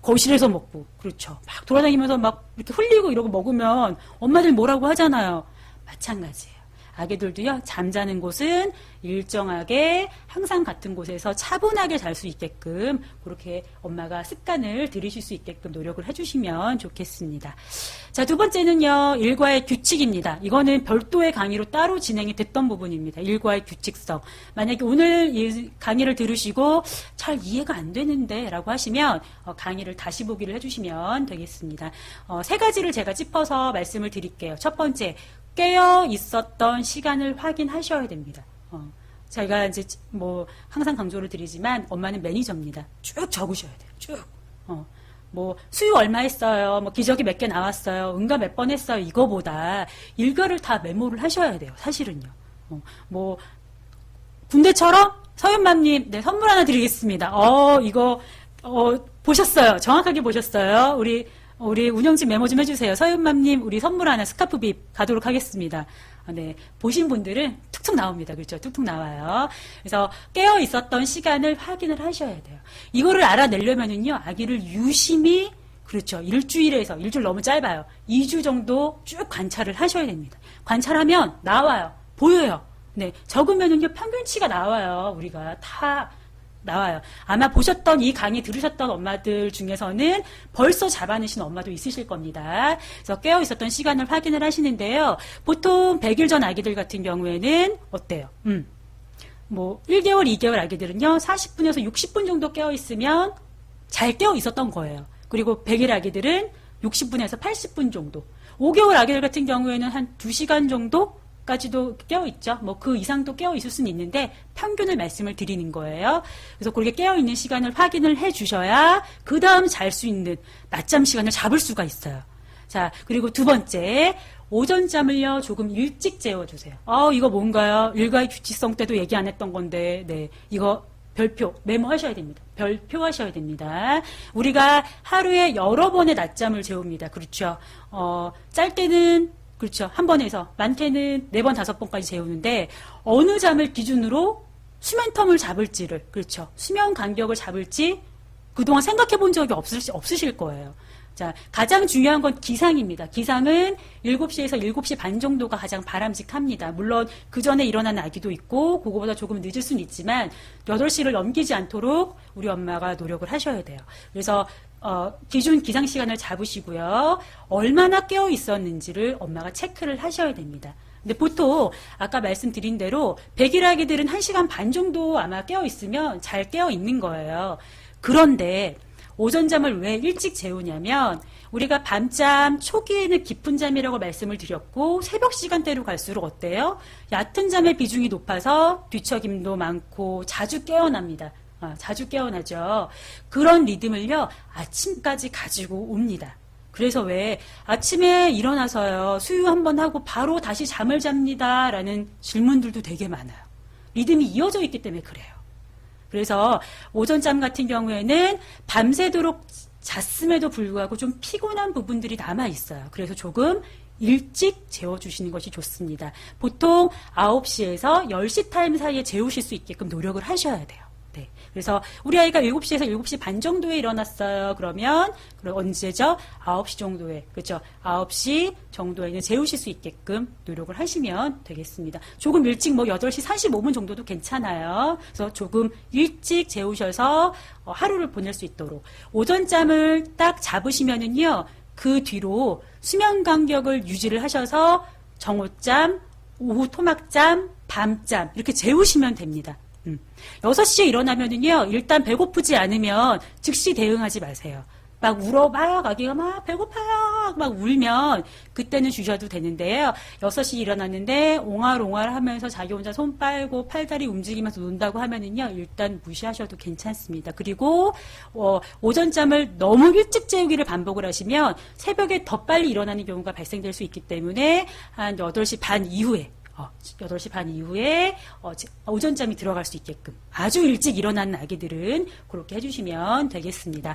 거실에서 먹고, 그렇죠. 막 돌아다니면서 막 이렇게 흘리고 이러고 먹으면 엄마들 뭐라고 하잖아요. 마찬가지예요. 아기들도요, 잠자는 곳은 일정하게 항상 같은 곳에서 차분하게 잘 수 있게끔 그렇게 엄마가 습관을 들이실 수 있게끔 노력을 해주시면 좋겠습니다. 자, 두 번째는요, 일과의 규칙입니다. 이거는 별도의 강의로 따로 진행이 됐던 부분입니다. 일과의 규칙성. 만약에 오늘 이 강의를 들으시고 잘 이해가 안 되는데 라고 하시면 강의를 다시 보기를 해주시면 되겠습니다. 세 가지를 제가 짚어서 말씀을 드릴게요. 첫 번째, 깨어 있었던 시간을 확인하셔야 됩니다. 제가 이제 항상 강조를 드리지만 엄마는 매니저입니다. 쭉 적으셔야 돼요. 쭉. 수유 얼마 했어요. 기저귀 몇 개 나왔어요. 응가 몇 번 했어요. 이거보다 일과를 다 메모를 하셔야 돼요. 사실은요. 군대처럼 서윤맘님, 네, 선물 하나 드리겠습니다. 이거 보셨어요. 정확하게 보셨어요. 우리 운영진 메모 좀 해주세요. 서윤맘님, 우리 선물 하나 스카프 빕 가도록 하겠습니다. 네, 보신 분들은 툭툭 나옵니다. 그렇죠? 툭툭 나와요. 그래서 깨어 있었던 시간을 확인을 하셔야 돼요. 이거를 알아내려면은요, 아기를 유심히, 그렇죠. 일주일 너무 짧아요. 2주 정도 쭉 관찰을 하셔야 됩니다. 관찰하면 나와요. 보여요. 네, 적으면은요, 평균치가 나와요. 우리가 다 나와요. 아마 보셨던 이 강의 들으셨던 엄마들 중에서는 벌써 잡아내신 엄마도 있으실 겁니다. 그래서 깨어 있었던 시간을 확인을 하시는데요. 보통 100일 전 아기들 같은 경우에는 어때요? 1개월, 2개월 아기들은요, 40분에서 60분 정도 깨어 있으면 잘 깨어 있었던 거예요. 그리고 100일 아기들은 60분에서 80분 정도. 5개월 아기들 같은 경우에는 한 2시간 정도? 까지도 깨어있죠. 그 이상도 깨어있을 수는 있는데 평균을 말씀을 드리는 거예요. 그래서 그렇게 깨어있는 시간을 확인을 해주셔야 그 다음 잘 수 있는 낮잠 시간을 잡을 수가 있어요. 자, 그리고 두 번째, 오전잠을요 조금 일찍 재워주세요. 이거 뭔가요? 일과의 규칙성 때도 얘기 안 했던 건데, 네, 이거 별표 메모하셔야 됩니다. 별표 하셔야 됩니다. 우리가 하루에 여러 번의 낮잠을 재웁니다. 그렇죠. 짧게는 그렇죠. 한 번에서 많게는 4번, 5번까지 재우는데 어느 잠을 기준으로 수면 텀을 잡을지를, 그렇죠. 수면 간격을 잡을지 그동안 생각해 본 적이 없으실 거예요. 자, 가장 중요한 건 기상입니다. 기상은 7시에서 7시 반 정도가 가장 바람직합니다. 물론 그 전에 일어나는 아기도 있고 그거보다 조금 늦을 수는 있지만 8시를 넘기지 않도록 우리 엄마가 노력을 하셔야 돼요. 그래서 기준 기상 시간을 잡으시고요. 얼마나 깨어 있었는지를 엄마가 체크를 하셔야 됩니다. 근데 보통 아까 말씀드린 대로 100일 아기들은 1시간 반 정도 아마 깨어 있으면 잘 깨어 있는 거예요. 그런데 오전잠을 왜 일찍 재우냐면 우리가 밤잠 초기에는 깊은 잠이라고 말씀을 드렸고 새벽 시간대로 갈수록 어때요? 얕은 잠의 비중이 높아서 뒤척임도 많고 자주 깨어납니다. 자주 깨어나죠. 그런 리듬을요, 아침까지 가지고 옵니다. 그래서 왜 아침에 일어나서요, 수유 한번 하고 바로 다시 잠을 잡니다. 라는 질문들도 되게 많아요. 리듬이 이어져 있기 때문에 그래요. 그래서 오전잠 같은 경우에는 밤새도록 잤음에도 불구하고 좀 피곤한 부분들이 남아있어요. 그래서 조금 일찍 재워주시는 것이 좋습니다. 보통 9시에서 10시 타임 사이에 재우실 수 있게끔 노력을 하셔야 돼요. 네. 그래서 우리 아이가 7시에서 7시 반 정도에 일어났어요. 그럼 언제죠? 9시 정도에, 그렇죠? 9시 정도에는 재우실 수 있게끔 노력을 하시면 되겠습니다. 조금 일찍 8시 45분 정도도 괜찮아요. 그래서 조금 일찍 재우셔서 하루를 보낼 수 있도록. 오전잠을 딱 잡으시면은요, 그 뒤로 수면 간격을 유지를 하셔서 정오잠, 오후 토막잠, 밤잠 이렇게 재우시면 됩니다. 6시에 일어나면은요, 일단 배고프지 않으면 즉시 대응하지 마세요. 막 아기가 막 배고파요 막 울면 그때는 주셔도 되는데요. 6시 일어났는데 옹알옹알 하면서 자기 혼자 손 빨고 팔다리 움직이면서 논다고 하면은요, 일단 무시하셔도 괜찮습니다. 그리고 오전잠을 너무 일찍 재우기를 반복을 하시면 새벽에 더 빨리 일어나는 경우가 발생될 수 있기 때문에 한 8시 반 이후에 8시 반 이후에 오전잠이 들어갈 수 있게끔 아주 일찍 일어나는 아기들은 그렇게 해주시면 되겠습니다.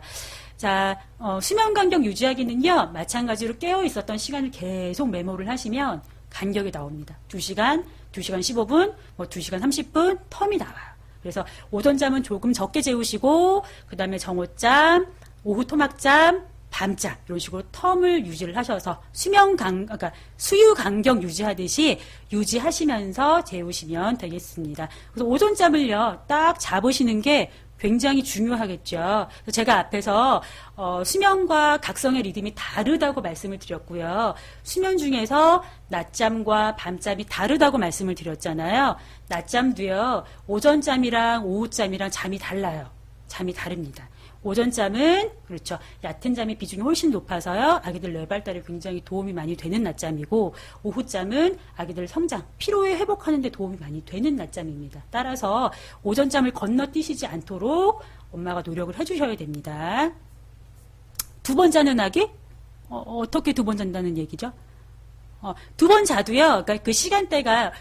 자, 수면 간격 유지하기는요, 마찬가지로 깨어 있었던 시간을 계속 메모를 하시면 간격이 나옵니다. 2시간, 2시간 15분, 2시간 30분 텀이 나와요. 그래서 오전잠은 조금 적게 재우시고 그 다음에 정오잠, 오후 토막잠, 밤잠 이런 식으로 텀을 유지를 하셔서 그러니까 수유 간격 유지하듯이 유지하시면서 재우시면 되겠습니다. 그래서 오전잠을요 딱 잡으시는 게 굉장히 중요하겠죠. 그래서 제가 앞에서 수면과 각성의 리듬이 다르다고 말씀을 드렸고요. 수면 중에서 낮잠과 밤잠이 다르다고 말씀을 드렸잖아요. 낮잠도요 오전잠이랑 오후잠이랑 잠이 달라요. 잠이 다릅니다. 오전잠은 그렇죠. 얕은 잠의 비중이 훨씬 높아서요. 아기들 뇌발달에 굉장히 도움이 많이 되는 낮잠이고 오후잠은 아기들 성장, 피로에 회복하는 데 도움이 많이 되는 낮잠입니다. 따라서 오전잠을 건너뛰시지 않도록 엄마가 노력을 해주셔야 됩니다. 두 번 자는 아기? 어떻게 두 번 잔다는 얘기죠? 두 번 자도요. 그러니까 그 시간대가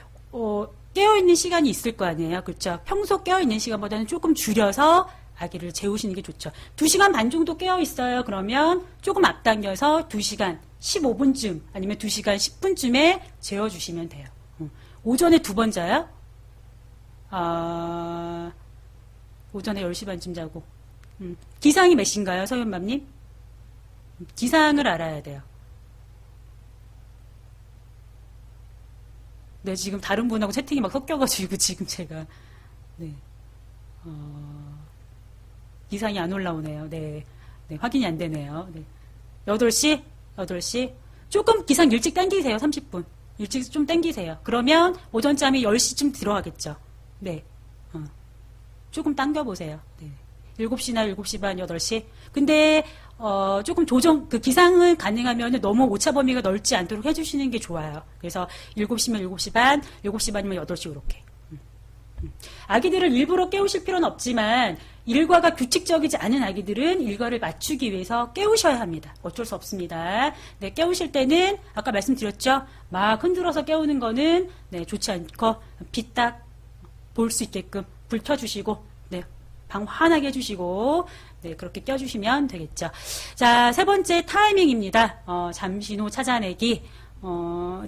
깨어있는 시간이 있을 거 아니에요. 그렇죠? 평소 깨어있는 시간보다는 조금 줄여서 아기를 재우시는 게 좋죠. 2시간 반 정도 깨어있어요. 그러면 조금 앞당겨서 2시간 15분쯤 아니면 2시간 10분쯤에 재워주시면 돼요. 오전에 2번 자요? 오전에 10시 반쯤 자고. 기상이 몇인가요, 서윤맘님? 기상을 알아야 돼요. 네, 지금 다른 분하고 채팅이 막 섞여가지고 지금 제가 네. 기상이 안 올라오네요. 네. 네, 확인이 안 되네요. 네. 8시? 8시? 조금 기상 일찍 당기세요. 30분. 일찍 좀 당기세요. 그러면 오전잠이 10시쯤 들어가겠죠. 네. 조금 당겨보세요. 네. 7시나 7시 반, 8시. 근데, 조금 그 기상은 가능하면 너무 오차 범위가 넓지 않도록 해주시는 게 좋아요. 그래서 7시면 7시 반, 7시 반이면 8시, 이렇게. 아기들을 일부러 깨우실 필요는 없지만 일과가 규칙적이지 않은 아기들은 일과를 맞추기 위해서 깨우셔야 합니다. 어쩔 수 없습니다. 네, 깨우실 때는 아까 말씀드렸죠. 막 흔들어서 깨우는 거는 네, 좋지 않고 빛 딱 볼 수 있게끔 불 켜주시고 네, 방 환하게 해주시고 네, 그렇게 껴주시면 되겠죠. 자, 세 번째 타이밍입니다. 잠신호 찾아내기.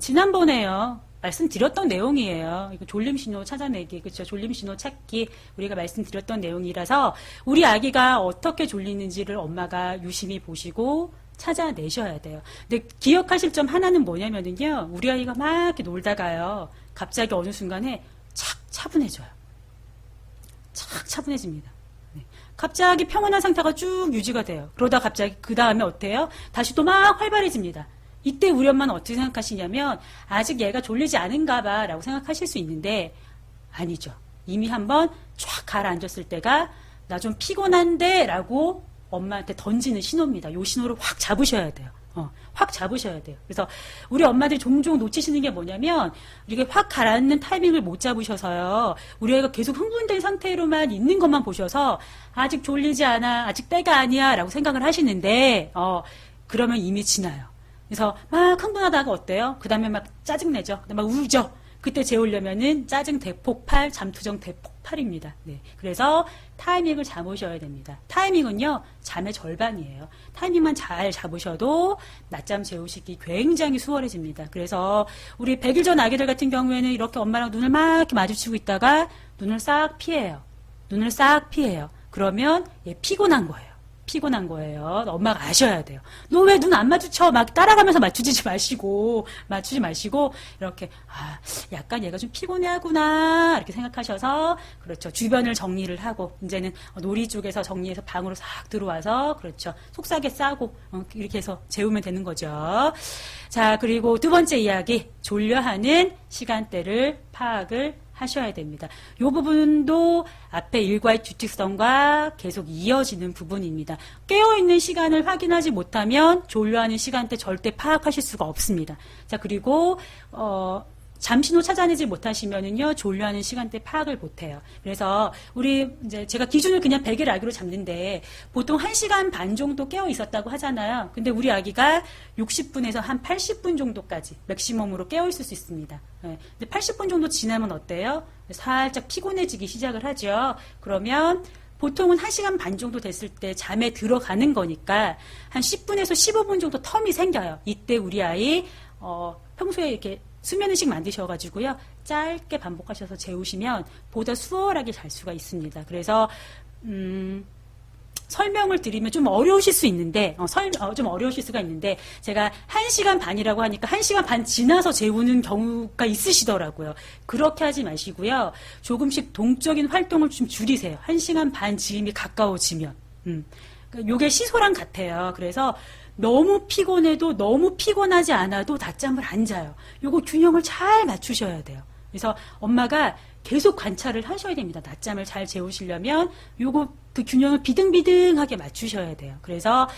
지난번에요. 말씀드렸던 내용이에요. 이거 졸림신호 찾아내기, 그렇죠? 졸림신호 찾기 우리가 말씀드렸던 내용이라서 우리 아기가 어떻게 졸리는지를 엄마가 유심히 보시고 찾아내셔야 돼요. 근데 기억하실 점 하나는 뭐냐면은요, 우리 아이가 막 이렇게 놀다가요, 갑자기 어느 순간에 착 차분해져요. 착 차분해집니다. 네. 갑자기 평온한 상태가 쭉 유지가 돼요. 그러다 갑자기 그 다음에 어때요? 다시 또 막 활발해집니다. 이때 우리 엄마는 어떻게 생각하시냐면 아직 얘가 졸리지 않은가 봐 라고 생각하실 수 있는데 아니죠. 이미 한번 쫙 가라앉았을 때가 나 좀 피곤한데 라고 엄마한테 던지는 신호입니다. 요 신호를 확 잡으셔야 돼요. 확 잡으셔야 돼요. 그래서 우리 엄마들이 종종 놓치시는 게 뭐냐면 이게 확 가라앉는 타이밍을 못 잡으셔서요. 우리 아이가 계속 흥분된 상태로만 있는 것만 보셔서 아직 졸리지 않아, 아직 때가 아니야 라고 생각을 하시는데 그러면 이미 지나요. 그래서 막 흥분하다가 어때요? 그 다음에 막 짜증내죠. 막 울죠. 그때 재우려면은 짜증 대폭발, 잠투정 대폭발입니다. 네. 그래서 타이밍을 잡으셔야 됩니다. 타이밍은요, 잠의 절반이에요. 타이밍만 잘 잡으셔도 낮잠 재우시기 굉장히 수월해집니다. 그래서 우리 100일 전 아기들 같은 경우에는 이렇게 엄마랑 눈을 막 이렇게 마주치고 있다가 눈을 싹 피해요. 눈을 싹 피해요. 그러면 얘 피곤한 거예요. 피곤한 거예요. 엄마가 아셔야 돼요. 너 왜 눈 안 마주쳐? 막 따라가면서 마주치지 마시고 이렇게 약간 얘가 좀 피곤해하구나 이렇게 생각하셔서 그렇죠. 주변을 정리를 하고 이제는 놀이 쪽에서 정리해서 방으로 싹 들어와서 그렇죠. 속삭여 싸고 이렇게 해서 재우면 되는 거죠. 자, 그리고 두 번째 이야기, 졸려하는 시간대를 파악을 하셔야 됩니다. 이 부분도 앞에 일과의 규칙성과 계속 이어지는 부분입니다. 깨어있는 시간을 확인하지 못하면 졸려하는 시간대 절대 파악하실 수가 없습니다. 자, 그리고 잠신호 찾아내지 못하시면은요, 졸려하는 시간대 파악을 못해요. 그래서 우리 이제 제가 기준을 그냥 100일 아기로 잡는데 보통 1시간 반 정도 깨어 있었다고 하잖아요. 근데 우리 아기가 60분에서 한 80분 정도까지 맥시멈으로 깨어 있을 수 있습니다. 네. 근데 80분 정도 지나면 어때요? 살짝 피곤해지기 시작을 하죠. 그러면 보통은 1시간 반 정도 됐을 때 잠에 들어가는 거니까 한 10분에서 15분 정도 텀이 생겨요. 이때 우리 아이 평소에 이렇게 수면의식 만드셔가지고요. 짧게 반복하셔서 재우시면 보다 수월하게 잘 수가 있습니다. 그래서 설명을 드리면 좀 어려우실 수 있는데, 좀 어려우실 수가 있는데, 제가 1시간 반이라고 하니까 1시간 반 지나서 재우는 경우가 있으시더라고요. 그렇게 하지 마시고요. 조금씩 동적인 활동을 좀 줄이세요. 1시간 반 즈음이 가까워지면. 요게 시소랑 같아요. 그래서 너무 피곤해도 너무 피곤하지 않아도 낮잠을 안 자요. 요거 균형을 잘 맞추셔야 돼요. 그래서 엄마가 계속 관찰을 하셔야 됩니다. 낮잠을 잘 재우시려면 요거 그 균형을 비등비등하게 맞추셔야 돼요. 그래서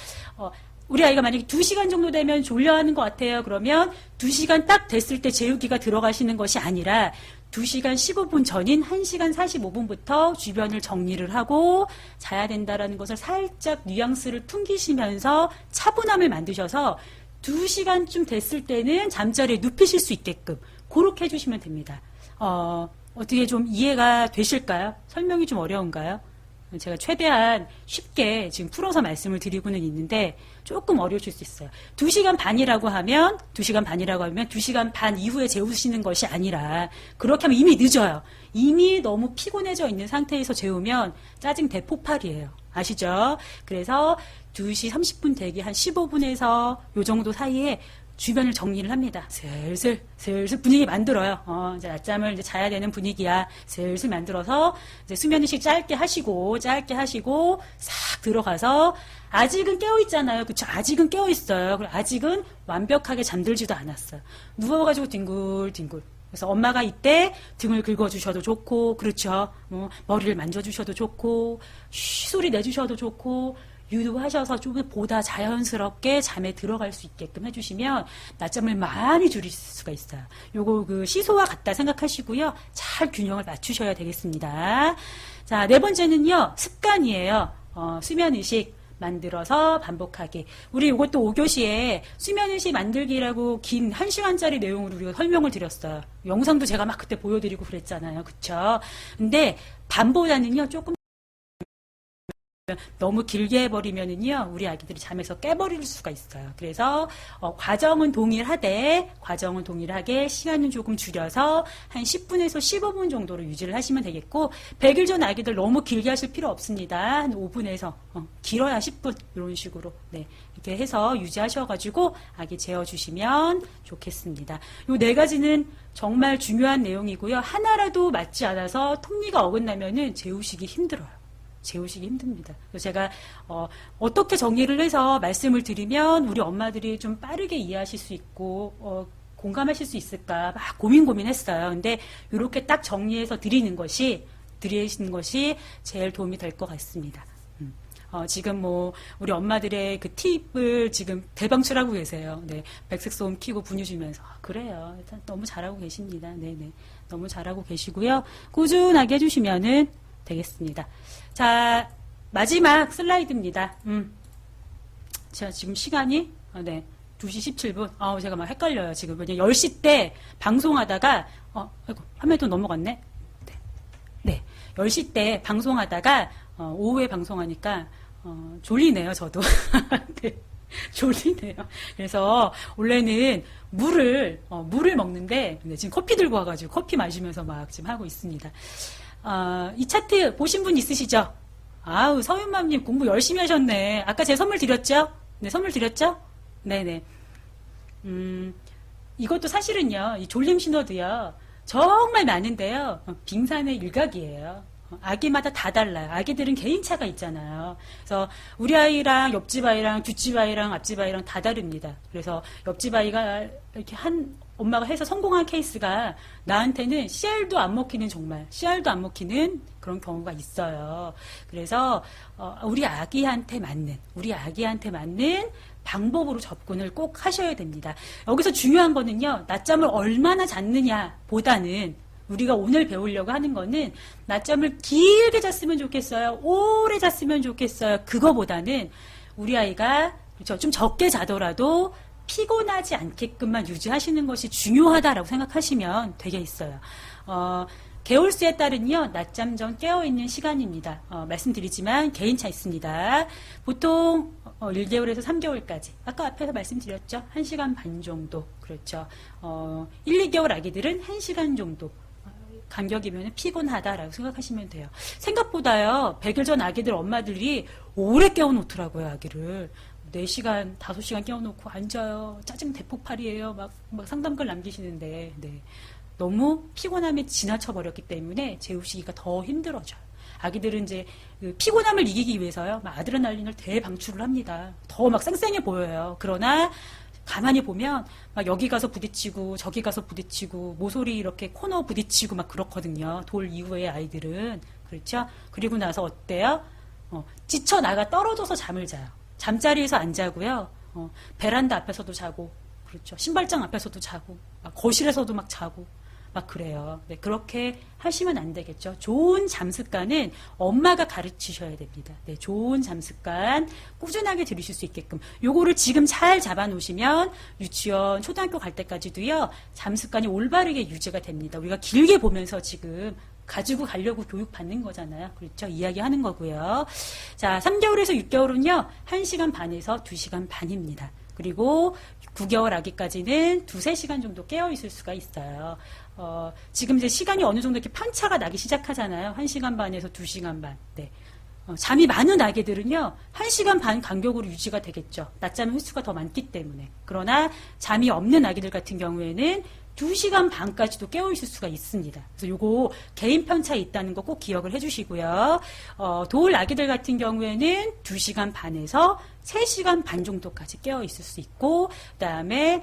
우리 아이가 만약에 2시간 정도 되면 졸려하는 것 같아요. 그러면 2시간 딱 됐을 때 재우기가 들어가시는 것이 아니라 2시간 15분 전인 1시간 45분부터 주변을 정리를 하고 자야 된다라는 것을 살짝 뉘앙스를 풍기시면서 차분함을 만드셔서 2시간쯤 됐을 때는 잠자리에 눕히실 수 있게끔 그렇게 해주시면 됩니다. 어떻게 좀 이해가 되실까요? 설명이 좀 어려운가요? 제가 최대한 쉽게 지금 풀어서 말씀을 드리고는 있는데 조금 어려우실 수 있어요. 2시간 반이라고 하면 2시간 반 이후에 재우시는 것이 아니라 그렇게 하면 이미 늦어요. 이미 너무 피곤해져 있는 상태에서 재우면 짜증 대폭발이에요. 아시죠? 그래서 2시 30분 대기 한 15분에서 요 정도 사이에 주변을 정리를 합니다. 슬슬 분위기 만들어요. 이제 낮잠을 이제 자야 되는 분위기야. 슬슬 만들어서 이제 수면의식 짧게 하시고 싹 들어가서 아직은 깨어 있잖아요. 그쵸? 아직은 깨어 있어요. 그리고 아직은 완벽하게 잠들지도 않았어요. 누워가지고 뒹굴뒹굴. 그래서 엄마가 이때 등을 긁어주셔도 좋고, 그렇죠. 머리를 만져주셔도 좋고, 쉬 소리 내주셔도 좋고, 유도하셔서 좀 보다 자연스럽게 잠에 들어갈 수 있게끔 해주시면 낮잠을 많이 줄일 수가 있어요. 요거 그 시소와 같다 생각하시고요. 잘 균형을 맞추셔야 되겠습니다. 자, 4번째는요, 습관이에요. 수면의식 만들어서 반복하기. 우리 이것도 5교시에 수면의식 만들기라고 긴 1시간짜리 내용으로 우리가 설명을 드렸어요. 영상도 제가 막 그때 보여드리고 그랬잖아요. 그쵸? 근데 반보다는요, 조금 너무 길게 해버리면은요, 우리 아기들이 잠에서 깨버릴 수가 있어요. 그래서, 과정은 동일하게 시간은 조금 줄여서 한 10분에서 15분 정도로 유지를 하시면 되겠고, 100일 전 아기들 너무 길게 하실 필요 없습니다. 한 5분에서, 길어야 10분, 이런 식으로. 네. 이렇게 해서 유지하셔가지고 아기 재워주시면 좋겠습니다. 요 4가지는 정말 중요한 내용이고요. 하나라도 맞지 않아서 톱니가 어긋나면은 재우시기 힘들어요. 재우시기 힘듭니다. 그래서 제가 어떻게 정리를 해서 말씀을 드리면 우리 엄마들이 좀 빠르게 이해하실 수 있고 공감하실 수 있을까 막 고민했어요. 근데 이렇게 딱 정리해서 드리는 것이 제일 도움이 될 것 같습니다. 지금 우리 엄마들의 그 팁을 지금 대방출하고 계세요. 네, 백색 소음 켜고 분유 주면서 그래요. 일단 너무 잘하고 계십니다. 네네, 너무 잘하고 계시고요. 꾸준하게 해주시면은 되겠습니다. 자, 마지막 슬라이드입니다. 자, 지금 시간이, 2시 17분. 제가 막 헷갈려요. 지금 10시 때 방송하다가, 아이고, 화면이 또 넘어갔네. 네. 10시 때 방송하다가, 오후에 방송하니까, 졸리네요, 저도. 네. 졸리네요. 그래서, 원래는 물을 먹는데, 지금 커피 들고 와가지고 커피 마시면서 막 지금 하고 있습니다. 이 차트 보신 분 있으시죠? 아우, 서윤맘님 공부 열심히 하셨네. 아까 제 선물 드렸죠? 네, 선물 드렸죠? 네네. 이것도 사실은요, 이 졸림 신호도요, 정말 많은데요, 빙산의 일각이에요. 아기마다 다 달라요. 아기들은 개인차가 있잖아요. 그래서 우리 아이랑 옆집 아이랑 뒷집 아이랑 앞집 아이랑 다 다릅니다. 그래서 옆집 아이가 이렇게 엄마가 해서 성공한 케이스가 나한테는 씨알도 안 먹히는 그런 경우가 있어요. 그래서 우리 아기한테 맞는 방법으로 접근을 꼭 하셔야 됩니다. 여기서 중요한 거는요, 낮잠을 얼마나 잤느냐 보다는 우리가 오늘 배우려고 하는 거는 낮잠을 길게 잤으면 좋겠어요. 오래 잤으면 좋겠어요. 그거보다는 우리 아이가 그렇죠, 좀 적게 자더라도 피곤하지 않게끔만 유지하시는 것이 중요하다라고 생각하시면 되겠어요. 개월수에 따른요, 낮잠 전 깨어있는 시간입니다. 말씀드리지만 개인차 있습니다. 보통 1개월에서 3개월까지. 아까 앞에서 말씀드렸죠. 1시간 반 정도. 그렇죠. 1, 2개월 아기들은 1시간 정도. 간격이면 피곤하다라고 생각하시면 돼요. 생각보다요, 100일 전 아기들 엄마들이 오래 깨워놓더라고요, 아기를. 4시간, 5시간 깨워놓고 앉아요. 짜증 대폭발이에요. 막 상담글 남기시는데, 네. 너무 피곤함에 지나쳐버렸기 때문에 재우시기가 더 힘들어져요. 아기들은 이제 그 피곤함을 이기기 위해서요, 막 아드레날린을 대방출을 합니다. 더 막 쌩쌩해 보여요. 그러나 가만히 보면 막 여기 가서 부딪히고 저기 가서 부딪히고 모서리 이렇게 코너 부딪히고 막 그렇거든요. 돌 이후의 아이들은. 그렇죠? 그리고 나서 어때요? 지쳐 나가 떨어져서 잠을 자요. 잠자리에서 안 자고요. 베란다 앞에서도 자고, 그렇죠. 신발장 앞에서도 자고, 막 거실에서도 막 자고, 막 그래요. 네, 그렇게 하시면 안 되겠죠. 좋은 잠 습관은 엄마가 가르치셔야 됩니다. 네, 좋은 잠 습관 꾸준하게 들으실 수 있게끔 요거를 지금 잘 잡아 놓으시면 유치원, 초등학교 갈 때까지도요, 잠 습관이 올바르게 유지가 됩니다. 우리가 길게 보면서 지금 가지고 가려고 교육 받는 거잖아요. 그렇죠? 이야기하는 거고요. 자, 3개월에서 6개월은요, 1시간 반에서 2시간 반입니다. 그리고 9개월 아기까지는 2-3시간 정도 깨어 있을 수가 있어요. 지금 이제 시간이 어느 정도 이렇게 편차가 나기 시작하잖아요. 1시간 반에서 2시간 반. 네. 잠이 많은 아기들은요, 1시간 반 간격으로 유지가 되겠죠. 낮잠 횟수가 더 많기 때문에. 그러나 잠이 없는 아기들 같은 경우에는 2시간 반까지도 깨어있을 수가 있습니다. 그래서 요거 개인 편차에 있다는 거 꼭 기억을 해주시고요. 돌 아기들 같은 경우에는 2시간 반에서 3시간 반 정도까지 깨어있을 수 있고, 그 다음에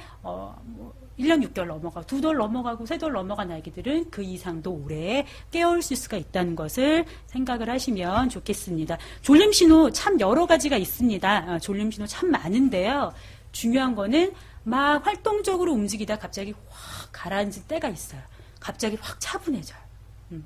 1년 6개월 넘어가고 2돌 넘어가고 3돌 넘어간 아기들은 그 이상도 오래 깨어있을 수가 있다는 것을 생각을 하시면 좋겠습니다. 졸림신호 참 여러 가지가 있습니다. 졸림신호 참 많은데요. 중요한 거는 막 활동적으로 움직이다 갑자기 확 가라앉을 때가 있어요. 갑자기 확 차분해져요.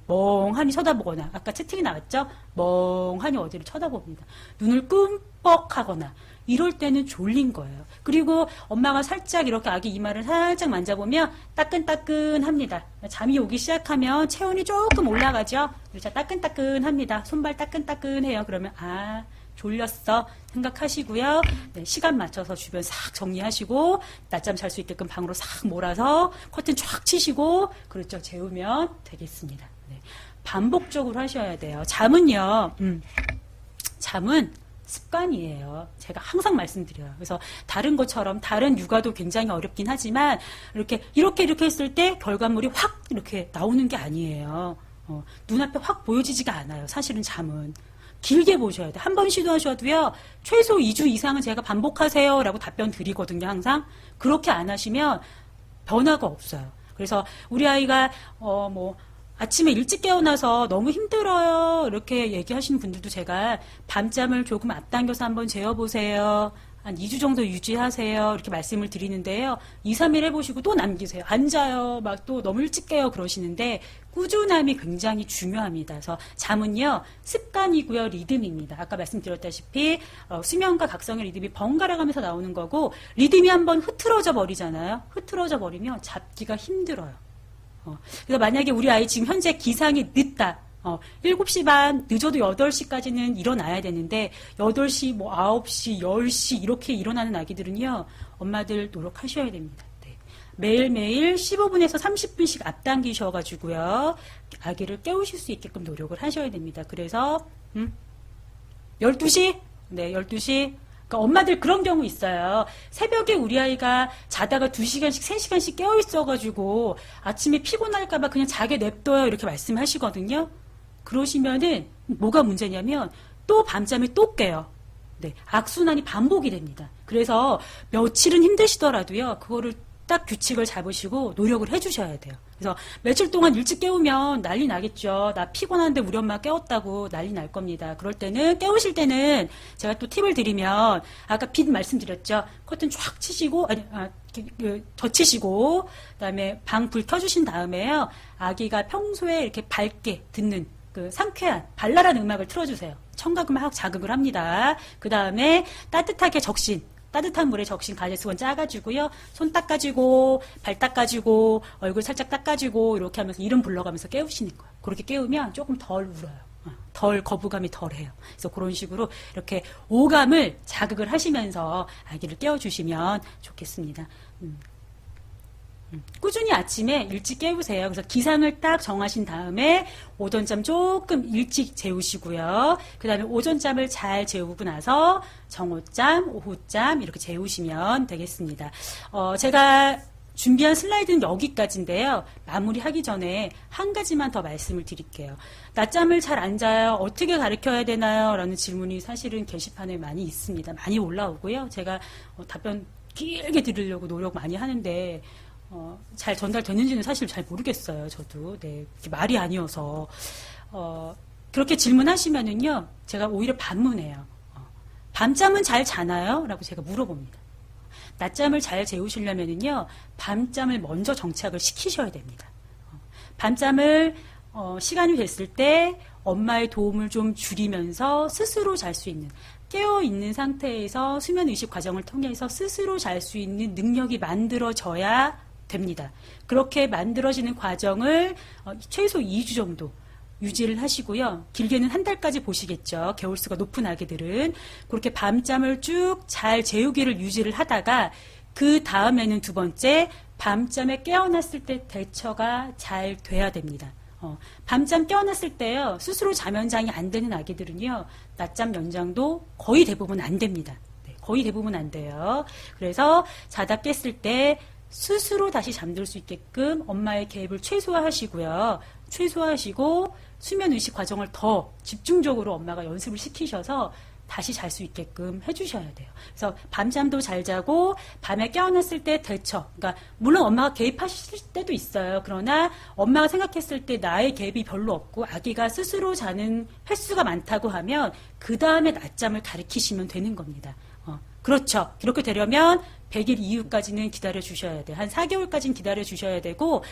멍하니 쳐다보거나, 아까 채팅이 나왔죠? 멍하니 어디를 쳐다봅니다. 눈을 끔뻑하거나, 이럴 때는 졸린 거예요. 그리고 엄마가 살짝 이렇게 아기 이마를 살짝 만져보면 따끈따끈합니다. 잠이 오기 시작하면 체온이 조금 올라가죠? 그렇죠? 따끈따끈합니다. 손발 따끈따끈해요. 그러면 졸렸어 생각하시고요. 네, 시간 맞춰서 주변 싹 정리하시고 낮잠 잘 수 있게끔 방으로 싹 몰아서 커튼 쫙 치시고, 그렇죠, 재우면 되겠습니다. 네, 반복적으로 하셔야 돼요. 잠은요, 잠은 습관이에요. 제가 항상 말씀드려요. 그래서 다른 것처럼 다른 육아도 굉장히 어렵긴 하지만 이렇게 했을 때 결과물이 확 이렇게 나오는 게 아니에요. 눈앞에 확 보여지지가 않아요. 사실은 잠은. 길게 보셔야 돼요. 한 번 시도하셔도요, 최소 2주 이상은 제가 반복하세요 라고 답변 드리거든요, 항상. 그렇게 안 하시면 변화가 없어요. 그래서 우리 아이가, 아침에 일찍 깨어나서 너무 힘들어요, 이렇게 얘기하시는 분들도 제가 밤잠을 조금 앞당겨서 한번 재워보세요. 한 2주 정도 유지하세요. 이렇게 말씀을 드리는데요. 2, 3일 해보시고 또 남기세요. 앉아요. 막 또 너무 일찍 깨요. 그러시는데 꾸준함이 굉장히 중요합니다. 그래서 잠은요, 습관이고요, 리듬입니다. 아까 말씀드렸다시피 수면과 각성의 리듬이 번갈아 가면서 나오는 거고, 리듬이 한번 흐트러져 버리잖아요. 흐트러져 버리면 잡기가 힘들어요. 그래서 만약에 우리 아이 지금 현재 기상이 늦다. 7시 반, 늦어도 8시까지는 일어나야 되는데, 8시, 9시, 10시, 이렇게 일어나는 아기들은요, 엄마들 노력하셔야 됩니다. 네. 매일매일 15분에서 30분씩 앞당기셔가지고요, 아기를 깨우실 수 있게끔 노력을 하셔야 됩니다. 그래서, 12시? 네, 12시. 그러니까 엄마들 그런 경우 있어요. 새벽에 우리 아이가 자다가 2시간씩, 3시간씩 깨어있어가지고, 아침에 피곤할까봐 그냥 자게 냅둬요. 이렇게 말씀하시거든요. 그러시면은 뭐가 문제냐면 또 밤잠을 또 깨요. 네, 악순환이 반복이 됩니다. 그래서 며칠은 힘드시더라도요, 그거를 딱 규칙을 잡으시고 노력을 해주셔야 돼요. 그래서 며칠 동안 일찍 깨우면 난리 나겠죠. 나 피곤한데 우리 엄마 깨웠다고 난리 날 겁니다. 그럴 때는, 깨우실 때는 제가 또 팁을 드리면, 아까 빛 말씀드렸죠. 커튼 쫙 치시고, 젖히시고, 그다음에 방 불 켜주신 다음에요, 아기가 평소에 이렇게 밝게 듣는 그 상쾌한 발랄한 음악을 틀어주세요. 청각을 막 자극을 합니다. 그 다음에 따뜻하게 따뜻한 물에 적신 가제수건 짜가지고요, 손 닦아주고, 발 닦아주고, 얼굴 살짝 닦아주고, 이렇게 하면서 이름 불러가면서 깨우시는 거예요. 그렇게 깨우면 조금 덜 울어요. 덜 거부감이 덜해요. 그래서 그런 식으로 이렇게 오감을 자극을 하시면서 아기를 깨워주시면 좋겠습니다. 꾸준히 아침에 일찍 깨우세요. 그래서 기상을 딱 정하신 다음에 오전잠 조금 일찍 재우시고요. 그 다음에 오전잠을 잘 재우고 나서 정오잠, 오후잠 이렇게 재우시면 되겠습니다. 제가 준비한 슬라이드는 여기까지인데요. 마무리하기 전에 한 가지만 더 말씀을 드릴게요. 낮잠을 잘 안 자요? 어떻게 가르쳐야 되나요? 라는 질문이 사실은 게시판에 많이 있습니다. 많이 올라오고요. 제가 답변 길게 드리려고 노력 많이 하는데 잘 전달되는지는 사실 잘 모르겠어요. 저도 네, 말이 아니어서 그렇게 질문하시면은요, 제가 오히려 반문해요. 밤잠은 잘 자나요? 라고 제가 물어봅니다. 낮잠을 잘 재우시려면은요, 밤잠을 먼저 정착을 시키셔야 됩니다. 밤잠을 시간이 됐을 때 엄마의 도움을 좀 줄이면서 스스로 잘 수 있는, 깨어있는 상태에서 수면 의식 과정을 통해서 스스로 잘 수 있는 능력이 만들어져야 됩니다. 그렇게 만들어지는 과정을 최소 2주 정도 유지를 하시고요. 길게는 한 달까지 보시겠죠. 개월수가 높은 아기들은. 그렇게 밤잠을 쭉 잘 재우기를 유지를 하다가 그 다음에는 두 번째, 밤잠에 깨어났을 때 대처가 잘 돼야 됩니다. 밤잠 깨어났을 때요, 스스로 잠 연장이 안 되는 아기들은요, 낮잠 연장도 거의 대부분 안 됩니다. 네, 거의 대부분 안 돼요. 그래서 자다 깼을 때 스스로 다시 잠들 수 있게끔 엄마의 개입을 최소화하시고요. 최소화하시고 수면 의식 과정을 더 집중적으로 엄마가 연습을 시키셔서 다시 잘 수 있게끔 해주셔야 돼요. 그래서 밤잠도 잘 자고 밤에 깨어났을 때 대처. 그러니까 물론 엄마가 개입하실 때도 있어요. 그러나 엄마가 생각했을 때 나의 개입이 별로 없고 아기가 스스로 자는 횟수가 많다고 하면 그 다음에 낮잠을 가르치시면 되는 겁니다. 그렇죠. 그렇게 되려면 100일 이후까지는 기다려 주셔야 돼요. 한 4개월까지는 기다려 주셔야 되고,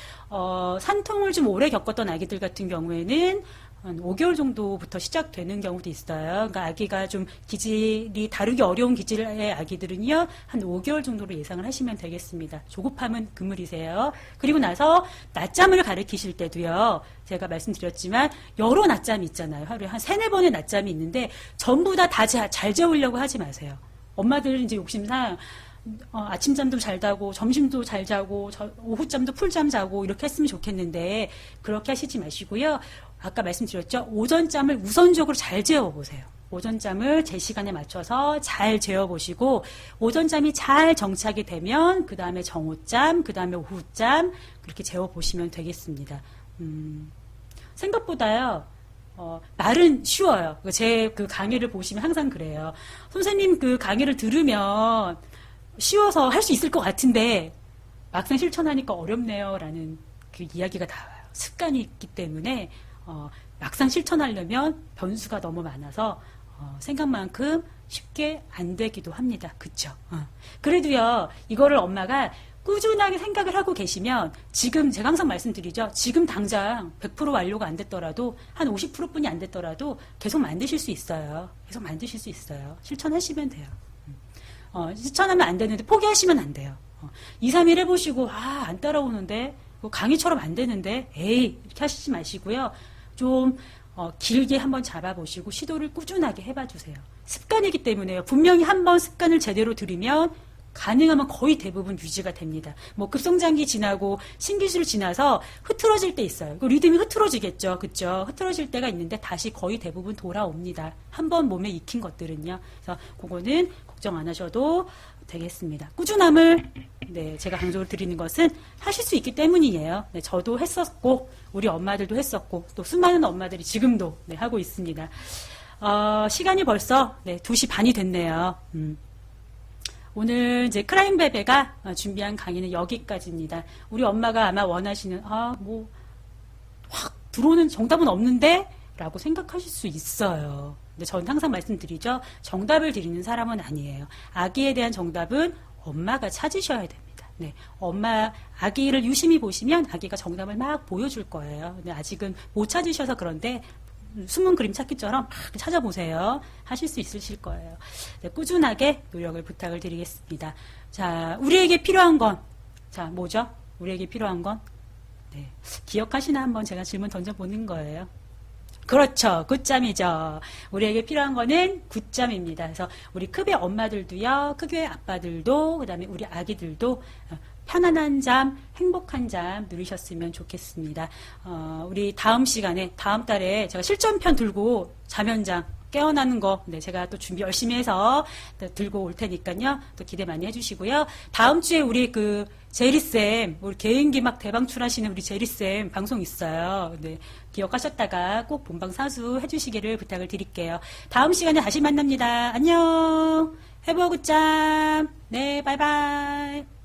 산통을 좀 오래 겪었던 아기들 같은 경우에는 한 5개월 정도부터 시작되는 경우도 있어요. 그러니까 아기가 좀 기질이 다루기 어려운 기질의 아기들은요, 한 5개월 정도로 예상을 하시면 되겠습니다. 조급함은 금물이세요. 그리고 나서 낮잠을 가르치실 때도요, 제가 말씀드렸지만 여러 낮잠이 있잖아요. 하루에 한 3-4번의 낮잠이 있는데 전부 다 잘 재우려고 하지 마세요. 엄마들은 이제 욕심상 아침잠도 잘 자고 점심도 잘 자고 오후잠도 풀잠 자고 이렇게 했으면 좋겠는데 그렇게 하시지 마시고요. 아까 말씀드렸죠. 오전잠을 우선적으로 잘 재워보세요. 오전잠을 제 시간에 맞춰서 잘 재워보시고 오전잠이 잘 정착이 되면 그 다음에 정오잠, 그 다음에 오후잠 그렇게 재워보시면 되겠습니다. 생각보다요. 말은 쉬워요. 제 그 강의를 보시면 항상 그래요. 선생님 그 강의를 들으면 쉬워서 할 수 있을 것 같은데 막상 실천하니까 어렵네요. 라는 그 이야기가 나와요. 습관이 있기 때문에 막상 실천하려면 변수가 너무 많아서 생각만큼 쉽게 안 되기도 합니다. 그쵸? 그래도요. 이거를 엄마가 꾸준하게 생각을 하고 계시면 지금 제가 항상 말씀드리죠. 지금 당장 100% 완료가 안 됐더라도 한 50%뿐이 안 됐더라도 계속 만드실 수 있어요. 계속 만드실 수 있어요. 실천하시면 돼요. 실천하면 안 되는데 포기하시면 안 돼요. 2, 3일 해보시고 안 따라오는데 강의처럼 안 되는데 에이 이렇게 하시지 마시고요. 좀 길게 한번 잡아보시고 시도를 꾸준하게 해봐주세요. 습관이기 때문에요. 분명히 한번 습관을 제대로 들이면 가능하면 거의 대부분 유지가 됩니다. 뭐 급성장기 지나고 신기술 지나서 흐트러질 때 있어요. 그 리듬이 흐트러지겠죠. 그쵸? 흐트러질 때가 있는데 다시 거의 대부분 돌아옵니다. 한번 몸에 익힌 것들은요. 그래서 그거는 걱정 안 하셔도 되겠습니다. 꾸준함을 제가 강조를 드리는 것은 하실 수 있기 때문이에요. 네, 저도 했었고 우리 엄마들도 했었고 또 수많은 엄마들이 지금도 하고 있습니다. 시간이 벌써 2시 반이 됐네요. 오늘 이제 크라임베베가 준비한 강의는 여기까지입니다. 우리 엄마가 아마 원하시는 확 들어오는 정답은 없는데 라고 생각하실 수 있어요. 근데 저는 항상 말씀드리죠. 정답을 드리는 사람은 아니에요. 아기에 대한 정답은 엄마가 찾으셔야 됩니다. 네, 아기를 유심히 보시면 아기가 정답을 막 보여줄 거예요. 근데 아직은 못 찾으셔서 그런데 숨은 그림 찾기처럼 막 찾아보세요. 하실 수 있으실 거예요. 네, 꾸준하게 노력을 부탁을 드리겠습니다. 자, 우리에게 필요한 건, 뭐죠? 우리에게 필요한 건? 네, 기억하시나 한번 제가 질문 던져보는 거예요. 그렇죠. 굿잠이죠. 우리에게 필요한 거는 굿잠입니다. 그래서 우리 크게 엄마들도요, 크게 아빠들도, 그 다음에 우리 아기들도 편안한 잠, 행복한 잠 누리셨으면 좋겠습니다. 우리 다음 시간에, 다음 달에 제가 실전편 들고 자면장 깨어나는 거, 네, 제가 또 준비 열심히 해서 들고 올 테니까요. 또 기대 많이 해주시고요. 다음 주에 우리 제리쌤, 우리 개인기 막 대방출하시는 우리 제리쌤 방송 있어요. 네, 기억하셨다가 꼭 본방사수 해주시기를 부탁을 드릴게요. 다음 시간에 다시 만납니다. 안녕! 해보고 굿잠! 네, 바이바이!